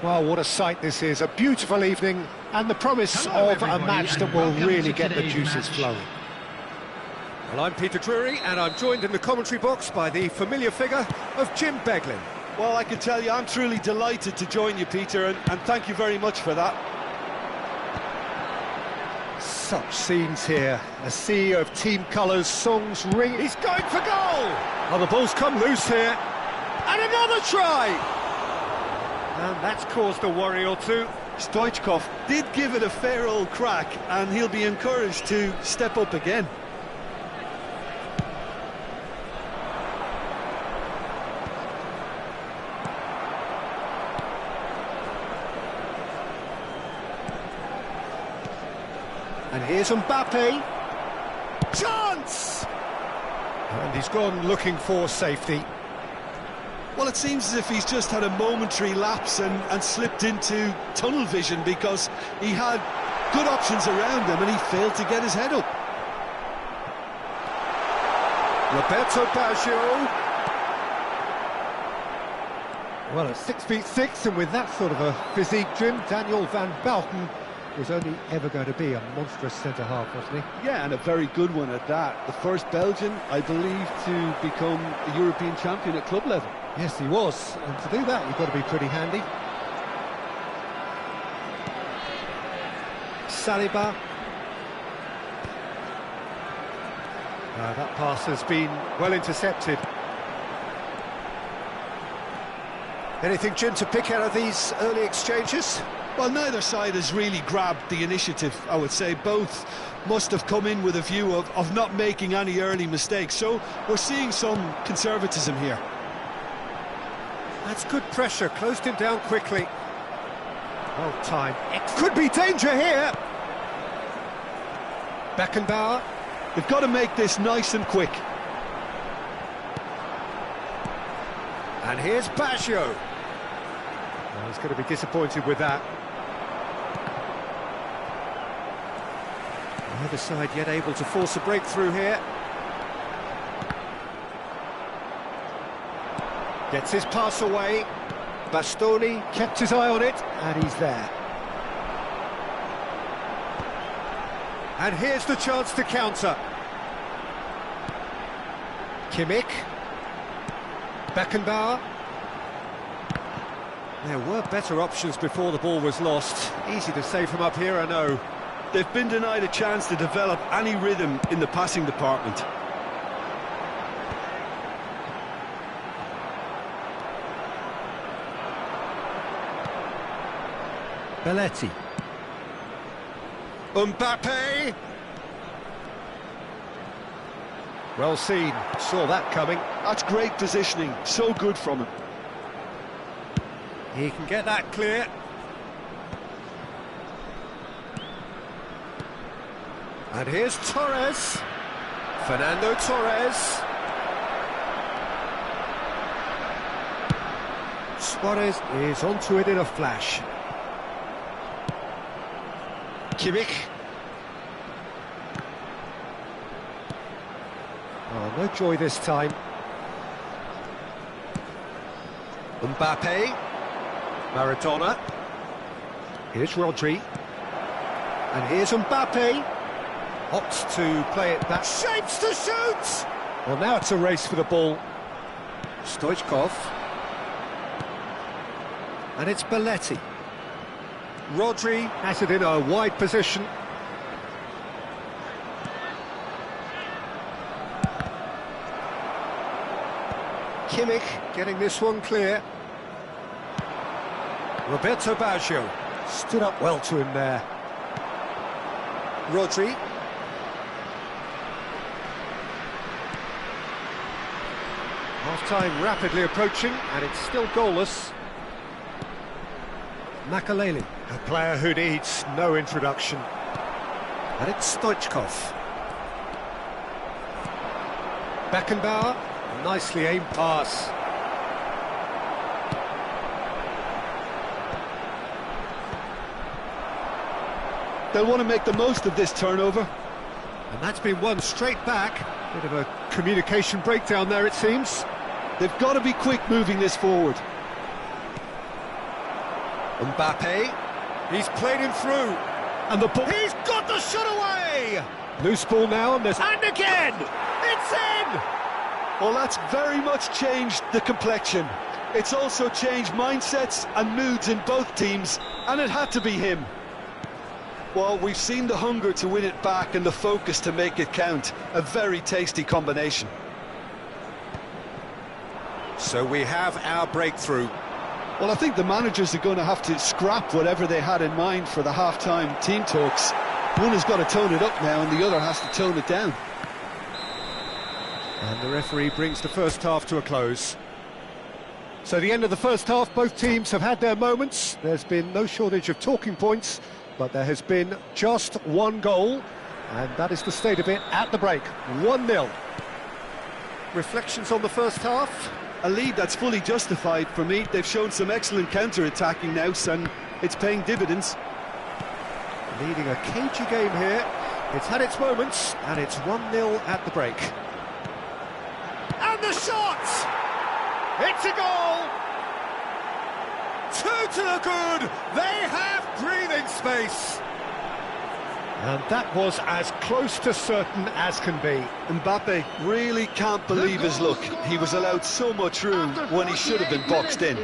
Well, what a sight this is. A beautiful evening and the promise Hello, of a everybody, match that and will welcome really to get the today's juices match. flowing. Well, I'm Peter Drury, and I'm joined in the commentary box by the familiar figure of Jim Beglin. Well, I can tell you, I'm truly delighted to join you, Peter, and thank you very much for that. Such scenes here. A sea of team colours, songs ring. He's going for goal! Oh, the ball's come loose here. And another try! And that's caused a worry or two. Stoichkov did give it a fair old crack, and he'll be encouraged to step up again. And here's Mbappe. Chance! And he's gone looking for safety. Well, it seems as if he's just had a momentary lapse and slipped into tunnel vision, because he had good options around him and he failed to get his head up. Roberto Baggio. Well, at 6'6", and with that sort of a physique, Jim, Daniel van Bouten was only ever going to be a monstrous centre-half, wasn't he? Yeah, and a very good one at that. The first Belgian, I believe, to become a European champion at club level. Yes, he was, and to do that, you've got to be pretty handy. Saliba. That pass has been well intercepted. Anything, Jim, to pick out of these early exchanges? Well, neither side has really grabbed the initiative, I would say. Both must have come in with a view of not making any early mistakes, so we're seeing some conservatism here. That's good pressure, closed him down quickly. Well timed. Could be danger here. Beckenbauer. They've got to make this nice and quick. And here's Baggio. Well, he's going to be disappointed with that. Neither side yet able to force a breakthrough here. Gets his pass away. Bastoni kept his eye on it, and he's there. And here's the chance to counter. Kimmich. Beckenbauer. There were better options before the ball was lost. Easy to say from up here, I know. They've been denied a chance to develop any rhythm in the passing department. Belletti. Mbappe. Well seen, saw that coming. That's great positioning, so good from him. He can get that clear. And here's Torres. Fernando Torres. Suarez is onto it in a flash. Kimmich. Oh, no joy this time. Mbappe. Maradona. Here's Rodri. And here's Mbappe. Opts to play it back. Shapes to shoot! Well, now it's a race for the ball. Stoichkov. And it's Belletti. Rodri has it in a wide position. Kimmich getting this one clear. Roberto Baggio stood up well to him there. Rodri. Half-time rapidly approaching, and it's still goalless. Makaleli, a player who needs no introduction. And it's Stoichkov. Beckenbauer, a nicely aimed pass. They'll want to make the most of this turnover. And that's been won straight back. Bit of a communication breakdown there, it seems. They've got to be quick moving this forward. Mbappe. He's played him through. And the ball. He's got the shot away! Loose ball now, and there's. And again! It's in! Well, that's very much changed the complexion. It's also changed mindsets and moods in both teams, and it had to be him. Well, we've seen the hunger to win it back and the focus to make it count. A very tasty combination. So we have our breakthrough. Well, I think the managers are going to have to scrap whatever they had in mind for the half-time team talks. One has got to tone it up now, and the other has to tone it down. And the referee brings the first half to a close. So the end of the first half, both teams have had their moments. There's been no shortage of talking points, but there has been just one goal, and that is the state of it at the break. 1-0. Reflections on the first half? A lead that's fully justified for me. They've shown some excellent counter-attacking now, and it's paying dividends. Leading a cagey game here. It's had its moments, and it's 1-0 at the break. And the shot! It's a goal! 2 to the good! They have breathing space! And that was as close to certain as can be. Mbappe really can't believe his luck. He was allowed so much room when he should have been boxed in.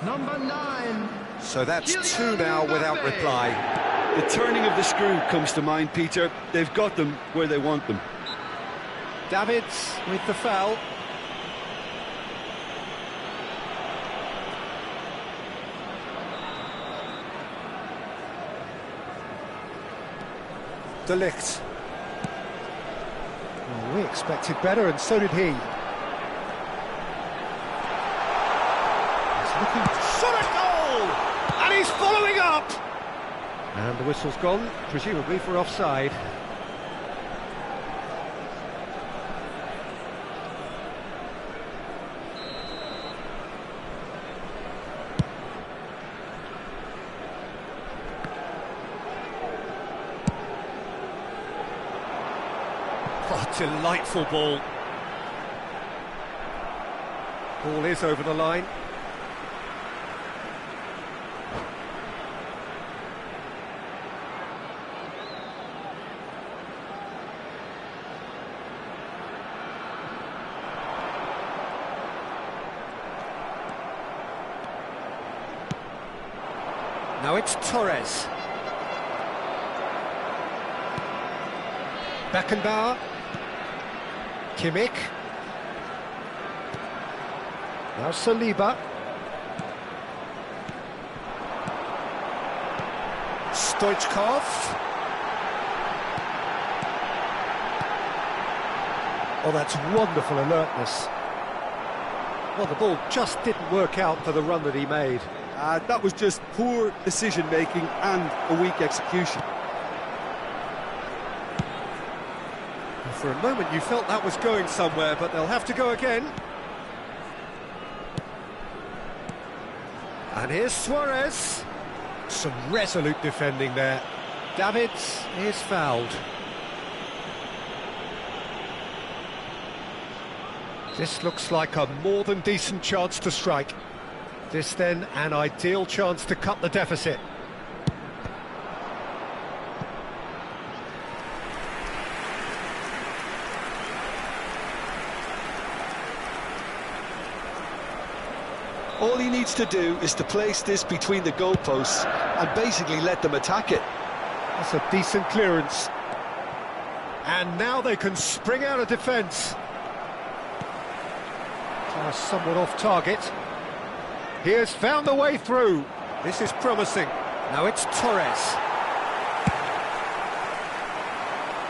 Number 9. So that's 2 now without reply. The turning of the screw comes to mind, Peter. They've got them where they want them. Davids with the foul. De Ligt. Well, we expected better, and so did he. He's looking for a goal! And he's following up! And the whistle's gone, presumably for offside. Oh, delightful ball. Ball is over the line. Now it's Torres. Beckenbauer. Kimmich. Now Saliba. Stoichkov. Oh, that's wonderful alertness. Well, the ball just didn't work out for the run that he made. That was just poor decision-making and a weak execution. For a moment you felt that was going somewhere, but they'll have to go again. And here's Suarez. Some resolute defending there. Davids is fouled. This looks like a more than decent chance to strike. This then an ideal chance to cut the deficit. All he needs to do is to place this between the goalposts and basically let them attack it. That's a decent clearance. And now they can spring out of defence. Somewhat off target. He has found the way through. This is promising. Now it's Torres.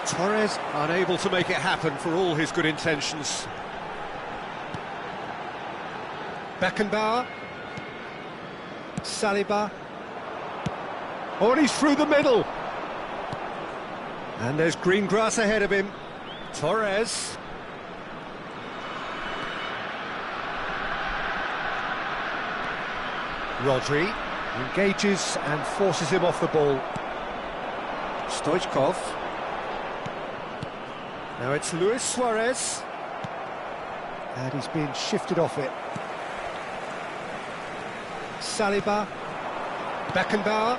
Torres unable to make it happen for all his good intentions. Beckenbauer. Saliba. Oh, and he's through the middle. And there's green grass ahead of him. Torres. Rodri engages and forces him off the ball. Stoichkov. Now it's Luis Suarez. And he's being shifted off it. Saliba. Beckenbauer.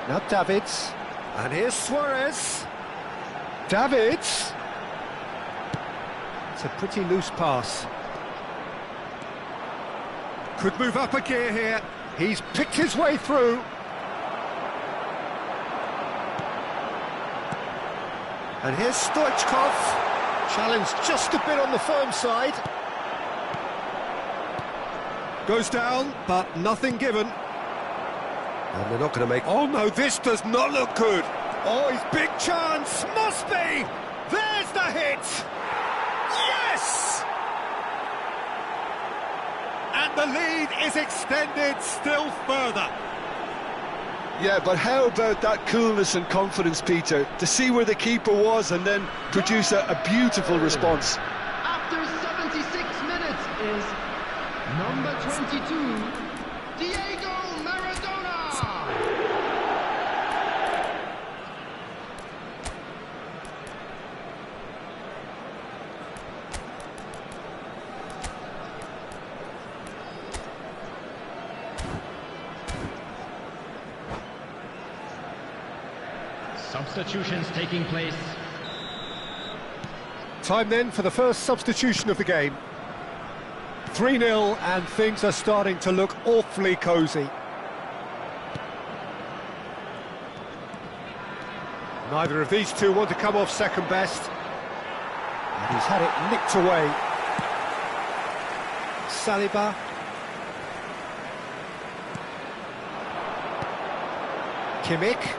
Now Davids. And here's Suarez. Davids. It's a pretty loose pass. Could move up a gear here. He's picked his way through. And here's Stoichkov. Challenge just a bit on the firm side. Goes down, but nothing given. And they're not going to make... Oh no, this does not look good. Oh, his big chance. Must be. There's the hit. Yes! And the lead is extended still further. Yeah, but how about that coolness and confidence, Peter, to see where the keeper was and then produce a beautiful response. After 76 minutes is number 22, Diego Maradona. Substitutions taking place. Time then for the first substitution of the game. 3-0 and things are starting to look awfully cosy. Neither of these two want to come off second best. And he's had it nicked away. Saliba. Kimmich.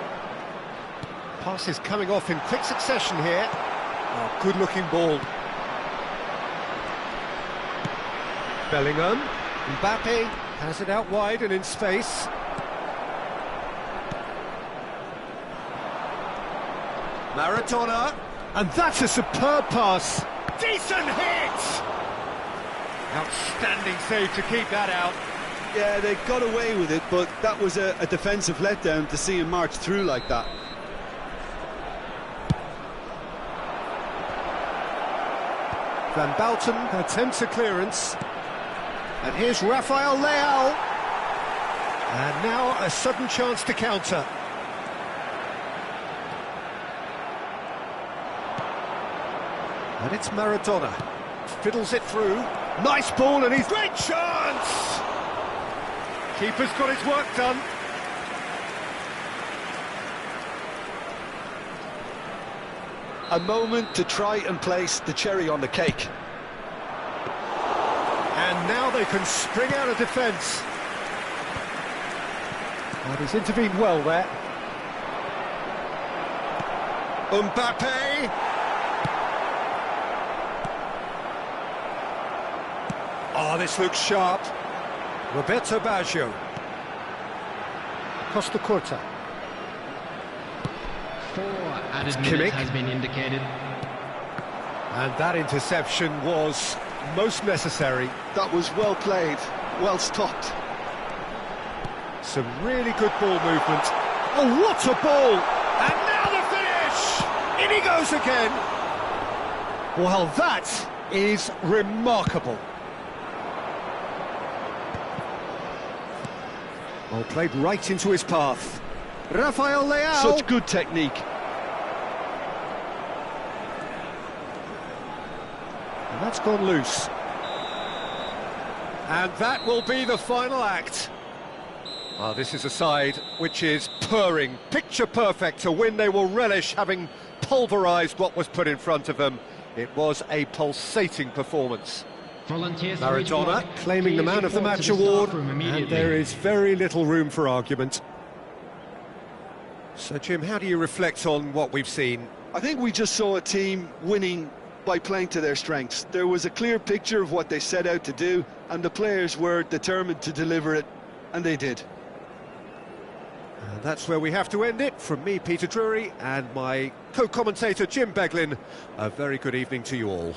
Pass is coming off in quick succession here. Oh, good-looking ball. Bellingham. Mbappe has it out wide and in space. Maradona. And that's a superb pass. Decent hit! Outstanding save to keep that out. Yeah, they got away with it, but that was a defensive letdown to see him march through like that. Van Bouten attempts a clearance. And here's Rafael Leao. And now a sudden chance to counter. And it's Maradona. Fiddles it through. Nice ball and he's... Great chance! Keeper's got his work done. A moment to try and place the cherry on the cake. And now they can spring out of defence. And he's intervened well there. Mbappe. Oh, this looks sharp. Roberto Baggio. Costa Curta. 4 added Kimmich. minutes has been indicated. And that interception was most necessary. That was well played, well stopped. Some really good ball movement. Oh, what a ball! And now the finish! In he goes again! Well, that is remarkable. Well, played right into his path. Rafael Leao. Such good technique. And that's gone loose. And that will be the final act. Well, this is a side which is purring, picture perfect, a win they will relish, having pulverised what was put in front of them. It was a pulsating performance. Volunteers Maradona claiming the Man of the Match award, and there is very little room for argument. So, Jim, how do you reflect on what we've seen? I think we just saw a team winning by playing to their strengths. There was a clear picture of what they set out to do, and the players were determined to deliver it, and they did. And that's where we have to end it. From me, Peter Drury, and my co-commentator, Jim Beglin, a very good evening to you all.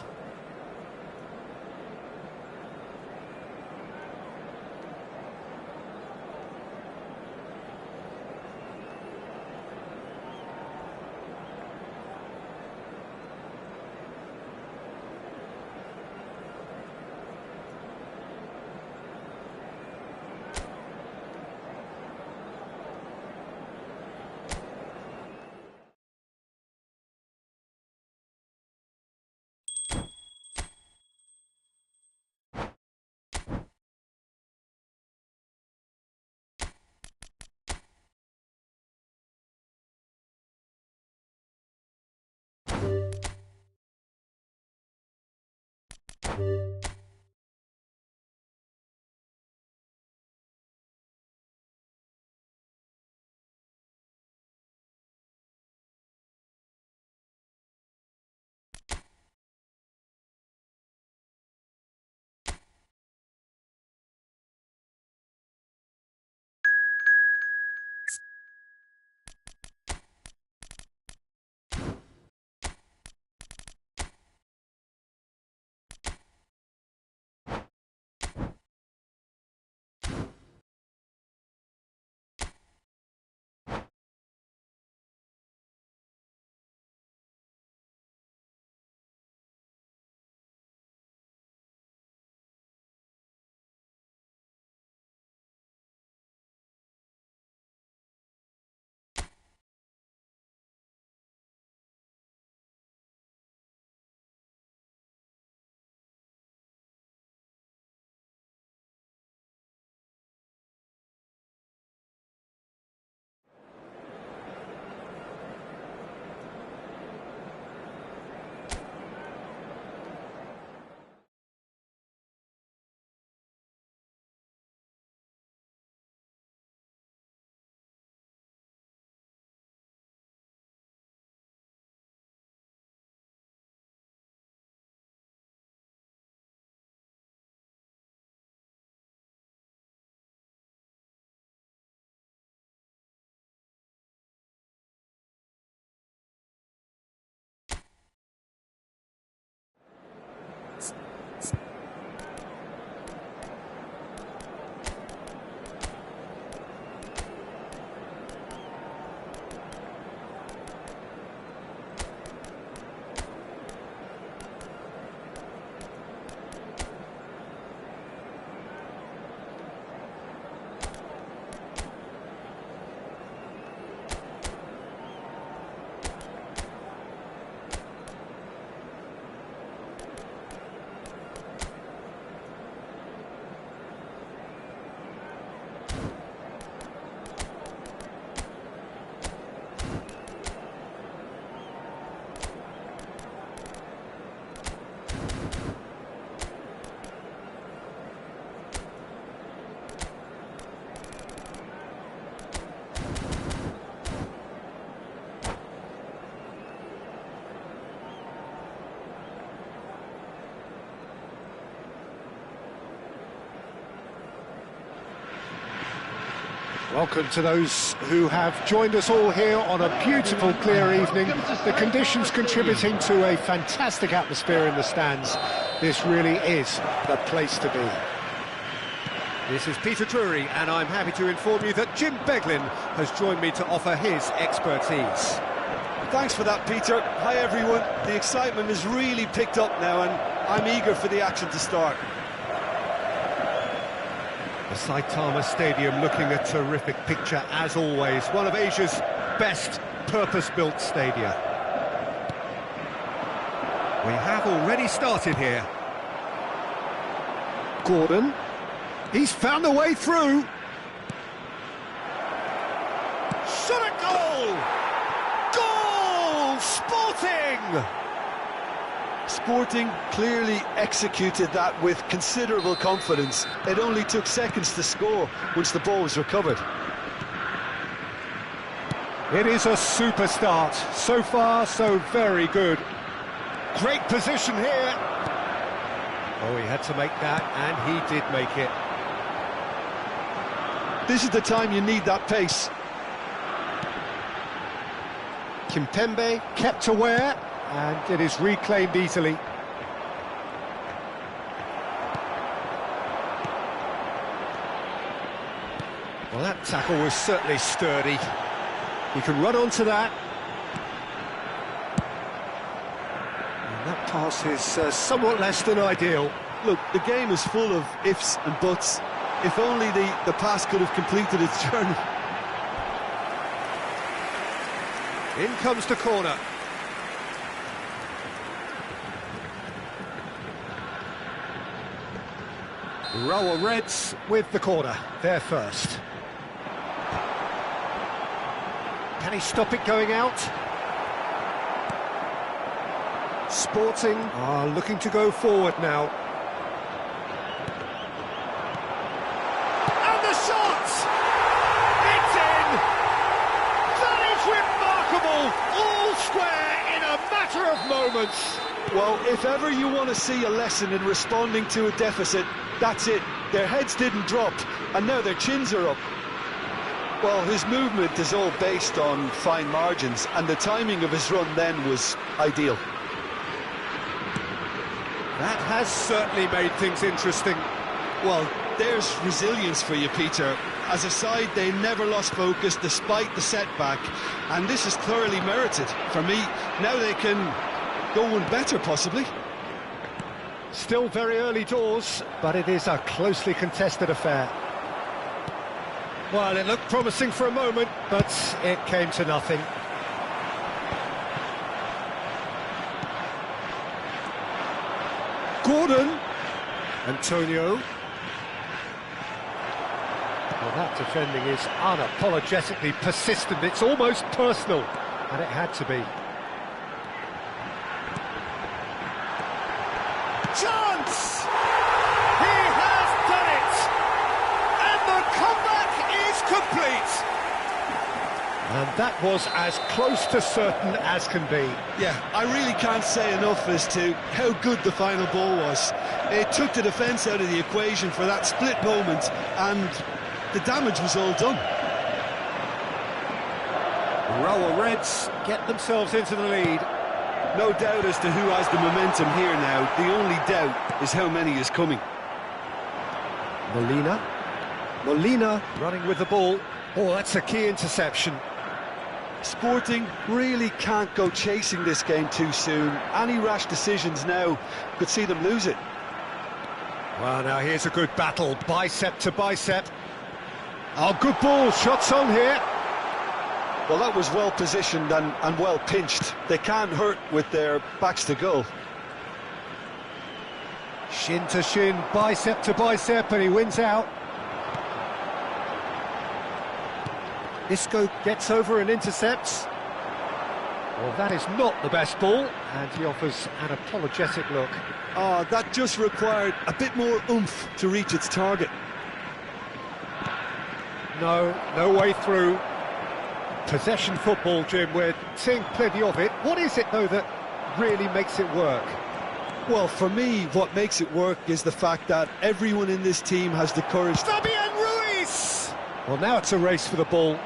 Welcome to those who have joined us all here on a beautiful, clear evening. The conditions contributing to a fantastic atmosphere in the stands. This really is the place to be. This is Peter Drury, and I'm happy to inform you that Jim Beglin has joined me to offer his expertise. Thanks for that, Peter. Hi, everyone. The excitement has really picked up now, and I'm eager for the action to start. The Saitama Stadium looking a terrific picture as always. One of Asia's best purpose-built stadia. We have already started here. Gordon, he's found a way through. Shot at goal! Goal! Sporting! Sporting clearly executed that with considerable confidence. It only took seconds to score once the ball was recovered. It is a super start. So far, so very good. Great position here. Oh, he had to make that, and he did make it. This is the time you need that pace. Kimpembe kept aware, and it is reclaimed easily. Well, that tackle was certainly sturdy. He can run onto that. And that pass is somewhat less than ideal. Look, the game is full of ifs and buts. If only the pass could have completed its journey. In comes the corner. Rower Reds with the corner, there first. Can he stop it going out? Sporting are looking to go forward now. And the shot! It's in! That is remarkable! All square in a matter of moments. Well, if ever you want to see a lesson in responding to a deficit, that's it. Their heads didn't drop, and now their chins are up. Well, his movement is all based on fine margins, and the timing of his run then was ideal. That has certainly made things interesting. Well, there's resilience for you, Peter. As a side, they never lost focus despite the setback, and this is thoroughly merited. For me, now they can go one better, possibly. Still very early doors, but it is a closely contested affair. Well, it looked promising for a moment, but it came to nothing. Gordon. Antonio. Well, that defending is unapologetically persistent. It's almost personal, and it had to be. Chance! He has done it! And the comeback is complete! And that was as close to certain as can be. Yeah, I really can't say enough as to how good the final ball was. It took the defence out of the equation for that split moment, and the damage was all done. Rower Reds get themselves into the lead. No doubt as to who has the momentum here now. The only doubt is how many is coming. Molina running with the ball. Oh, that's a key interception. Sporting really can't go chasing this game too soon. Any rash decisions now could see them lose it. Well, now here's a good battle, bicep to bicep. Oh, good ball, shots on here. Well, that was well positioned and well pinched. They can't hurt with their backs to goal. Shin to shin, bicep to bicep, and he wins out. Isco gets over and intercepts. Well, that is not the best ball, and he offers an apologetic look. Oh, that just required a bit more oomph to reach its target. No way through. Possession football, Jim, we're seeing plenty of it. What is it, though, that really makes it work? Well, for me, what makes it work is the fact that everyone in this team has the courage. Fabian Ruiz! Well, now it's a race for the ball.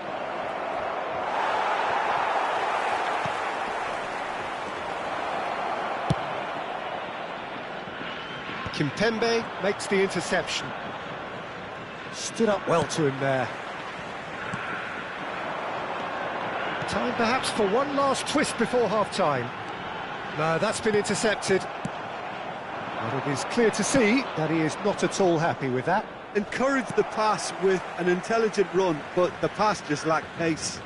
Kimpembe makes the interception. Stood up well to him there. Time perhaps for one last twist before half-time. No, that's been intercepted. But it is clear to see that he is not at all happy with that. Encouraged the pass with an intelligent run, but the pass just lacked pace.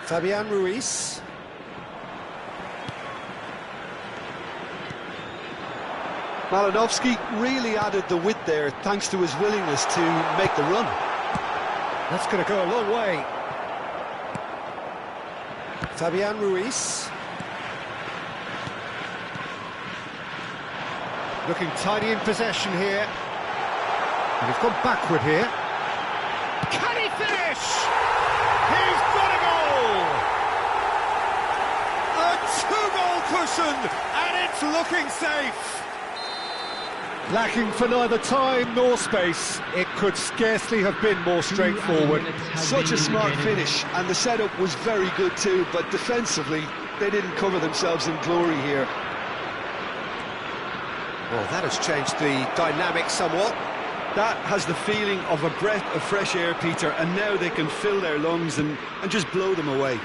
Fabian Ruiz. Malinowski really added the width there thanks to his willingness to make the run. That's going to go a long way. Fabian Ruiz. Looking tidy in possession here. And he's gone backward here. Can he finish? He's got a goal! A two-goal cushion, and it's looking safe. Lacking for neither time nor space, it could scarcely have been more straightforward. Such a smart finish, and the setup was very good too, but defensively, they didn't cover themselves in glory here. Well, that has changed the dynamic somewhat. That has the feeling of a breath of fresh air, Peter, and now they can fill their lungs and just blow them away.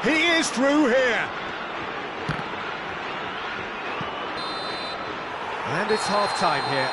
He is through here. And it's half-time here.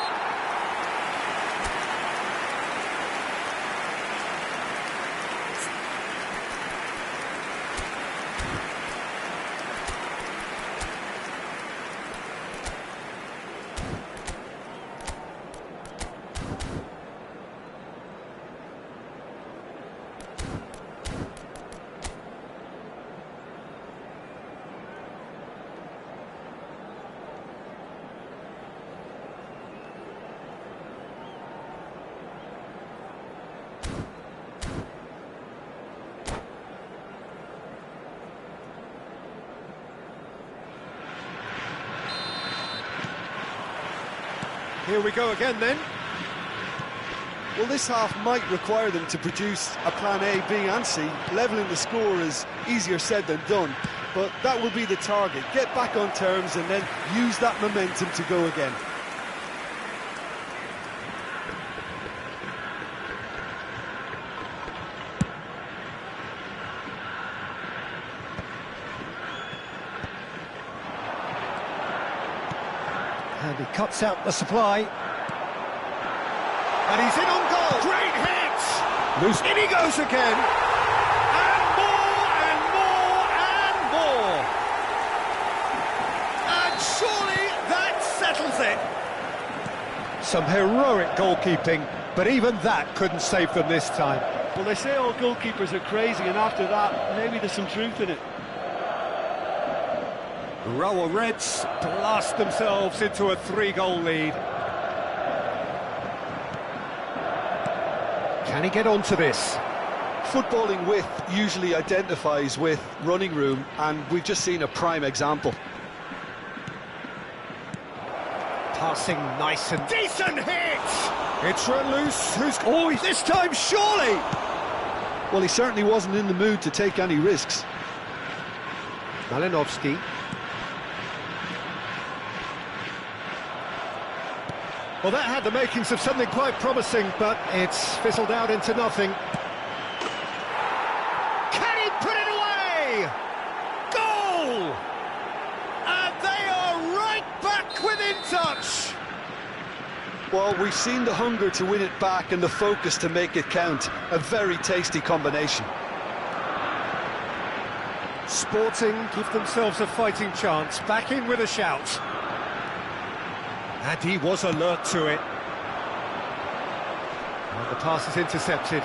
here we go again then. Well, this half might require them to produce a plan A, B and C. Levelling the score is easier said than done, but that will be the target. Get back on terms and then use that momentum to go again. And he cuts out the supply. And he's in on goal. Great hit! Loose. In he goes again. And more, and more, and more. And surely that settles it. Some heroic goalkeeping, but even that couldn't save them this time. Well, they say all goalkeepers are crazy, and after that, maybe there's some truth in it. Rower Reds blast themselves into a 3-goal lead. Can he get onto this? Footballing width usually identifies with running room, and we've just seen a prime example. Passing nice and decent hit! It's run loose. Oh, this time surely! Well, he certainly wasn't in the mood to take any risks. Malinovsky. Well, that had the makings of something quite promising, but it's fizzled out into nothing. Can he put it away? Goal! And they are right back within touch. Well, we've seen the hunger to win it back and the focus to make it count. A very tasty combination. Sporting give themselves a fighting chance, back in with a shout. And he was alert to it. And the pass is intercepted.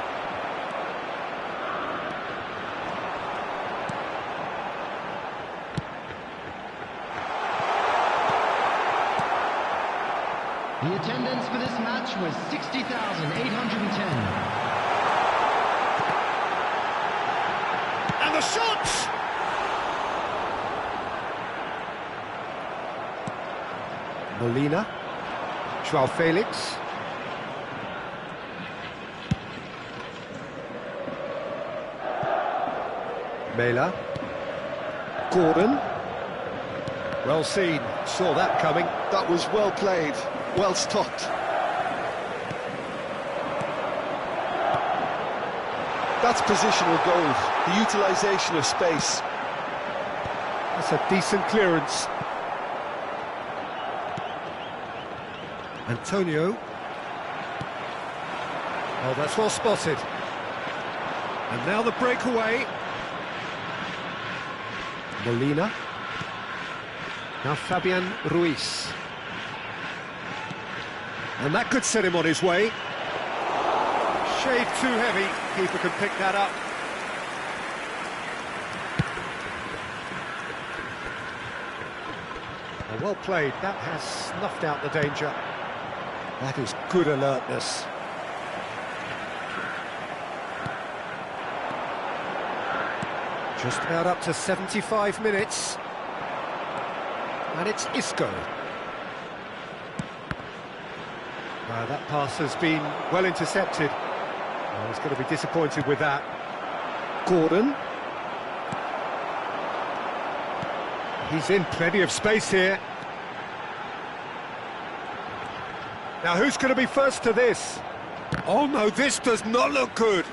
The attendance for this match was 60,810. And the shot! Molina, Joao Felix. Mela. Gordon. Well seen, saw that coming. That was well played, well stopped. That's positional gold, the utilisation of space. That's a decent clearance. Antonio. Oh, that's well spotted. And now the breakaway. Molina. Now Fabian Ruiz. And that could set him on his way. Shade too heavy. Keeper can pick that up. Well played. That has snuffed out the danger. That is good alertness. Just about up to 75 minutes. And it's Isco. That pass has been well intercepted. Oh, he's going to be disappointed with that. Gordon. He's in plenty of space here. Now, who's going to be first to this? Oh, no, this does not look good.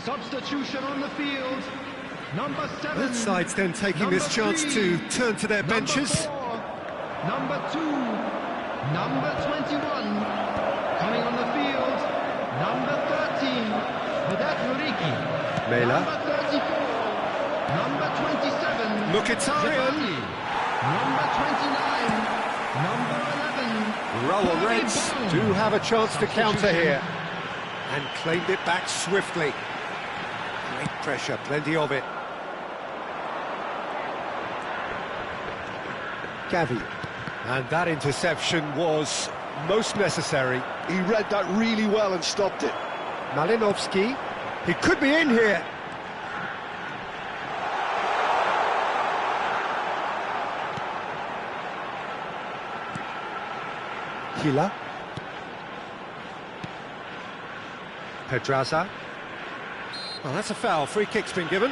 Substitution on the field. Number 7. Both sides then taking this chance to turn to their benches. Number 2. Number 21. Coming on the field. Number 13. Vedat Muriqi. Mela. Number 34. Number 27. Mkhitaryan. Zidane. Number 29. Number 11. Roll Reds do have a chance to counter here. And claimed it back swiftly. Great pressure, plenty of it. Gavi. And that interception was most necessary. He read that really well and stopped it. Malinovsky, he could be in here. Vila. Pedraza. Well, that's a foul. Free kick's been given.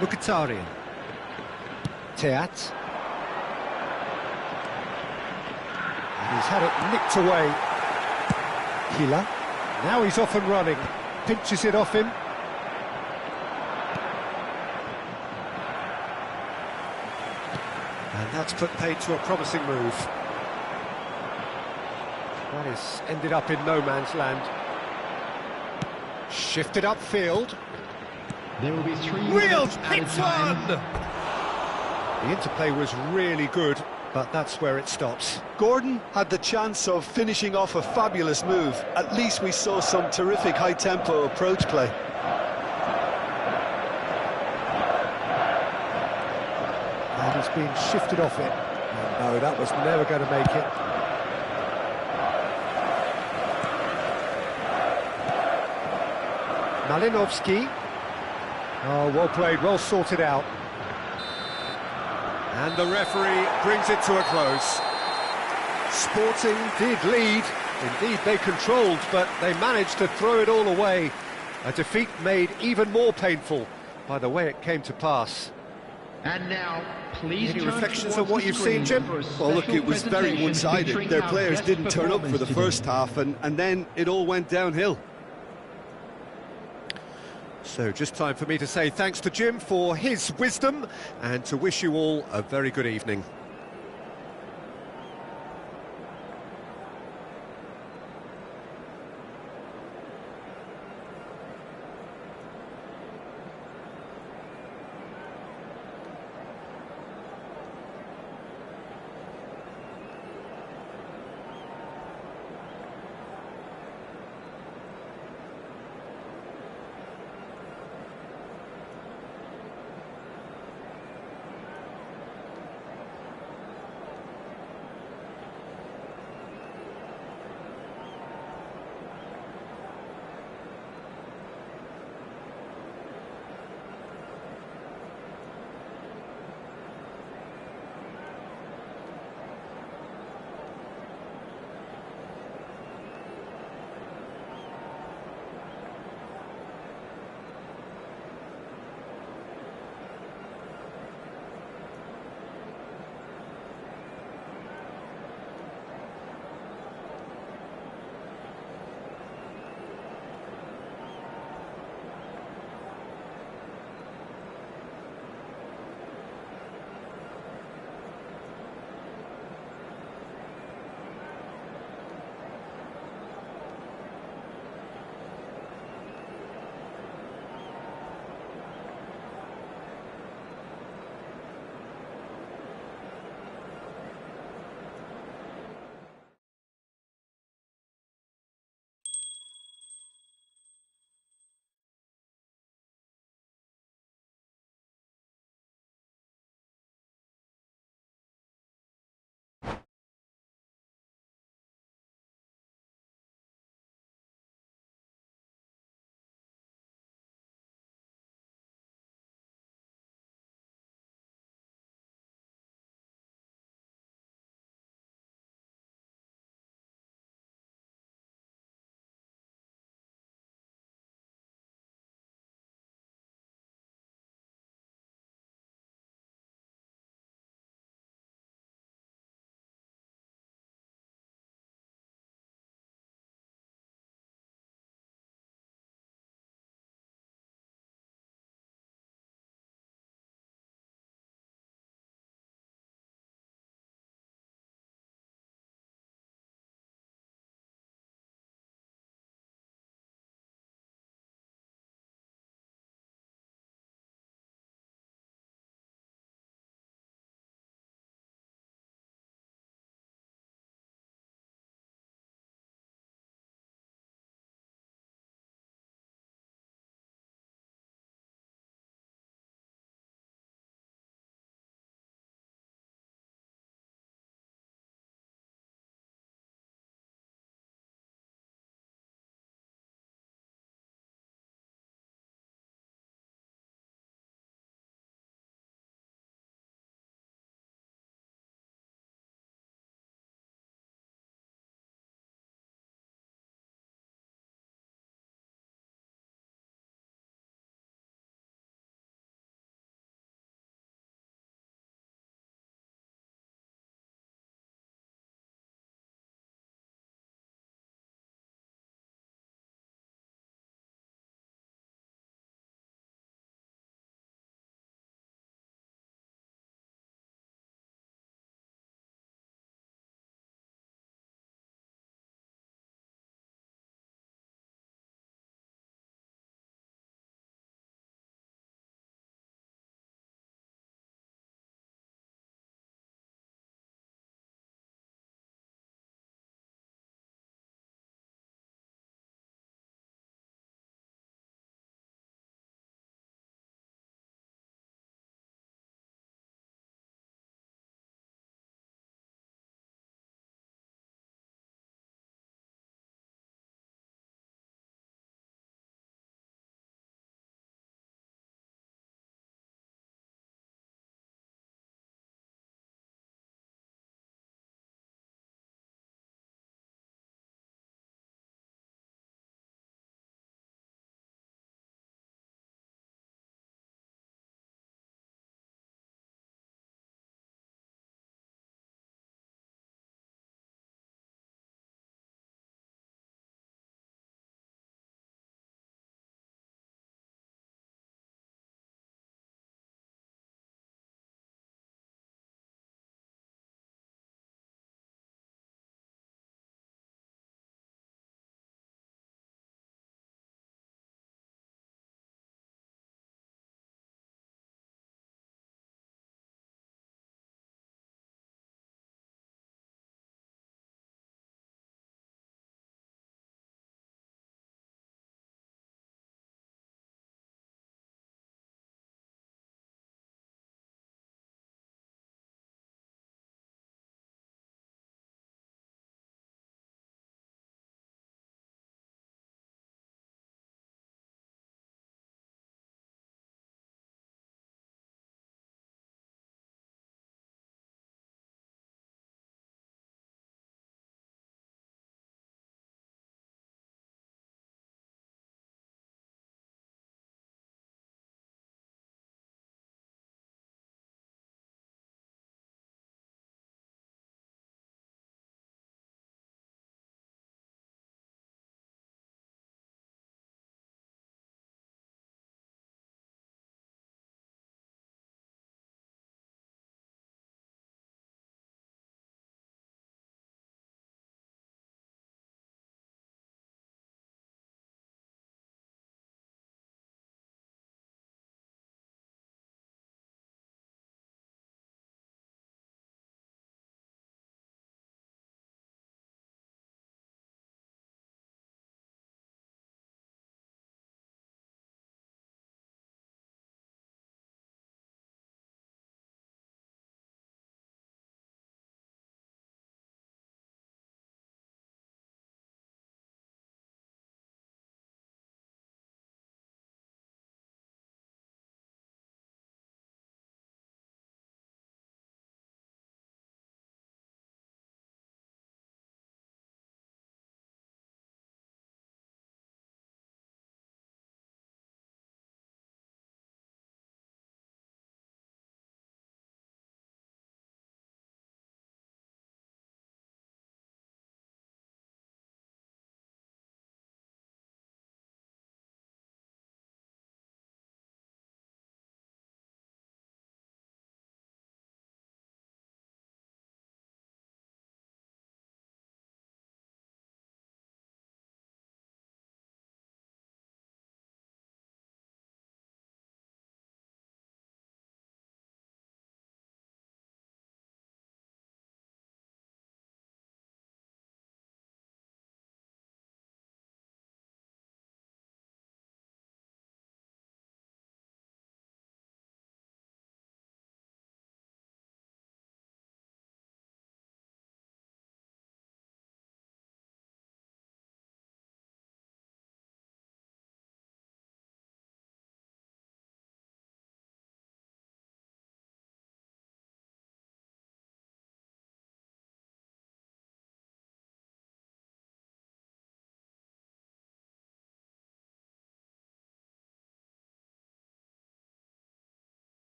Mkhitaryan. Teat. And he's had it nicked away. Vila. Now he's off and running. Pinches it off him. And that's put paid to a promising move. That is ended up in no man's land. Shifted upfield. There will be 3 Real minutes added hits time. one! The interplay was really good, but that's where it stops. Gordon had the chance of finishing off a fabulous move. At least we saw some terrific high-tempo approach play. And he's been shifted off it. And no, that was never going to make it. Malinovsky. Oh, well played, well sorted out. And the referee brings it to a close. Sporting did lead. Indeed, they controlled, but they managed to throw it all away. A defeat made even more painful by the way it came to pass. And now, please Any turn reflections towards on what the you've screen seen, Jim? for a Well, look, special it was very presentation one-sided. featuring Their our players best didn't turn up for the performance first today. half, and then it all went downhill. So just time for me to say thanks to Jim for his wisdom and to wish you all a very good evening.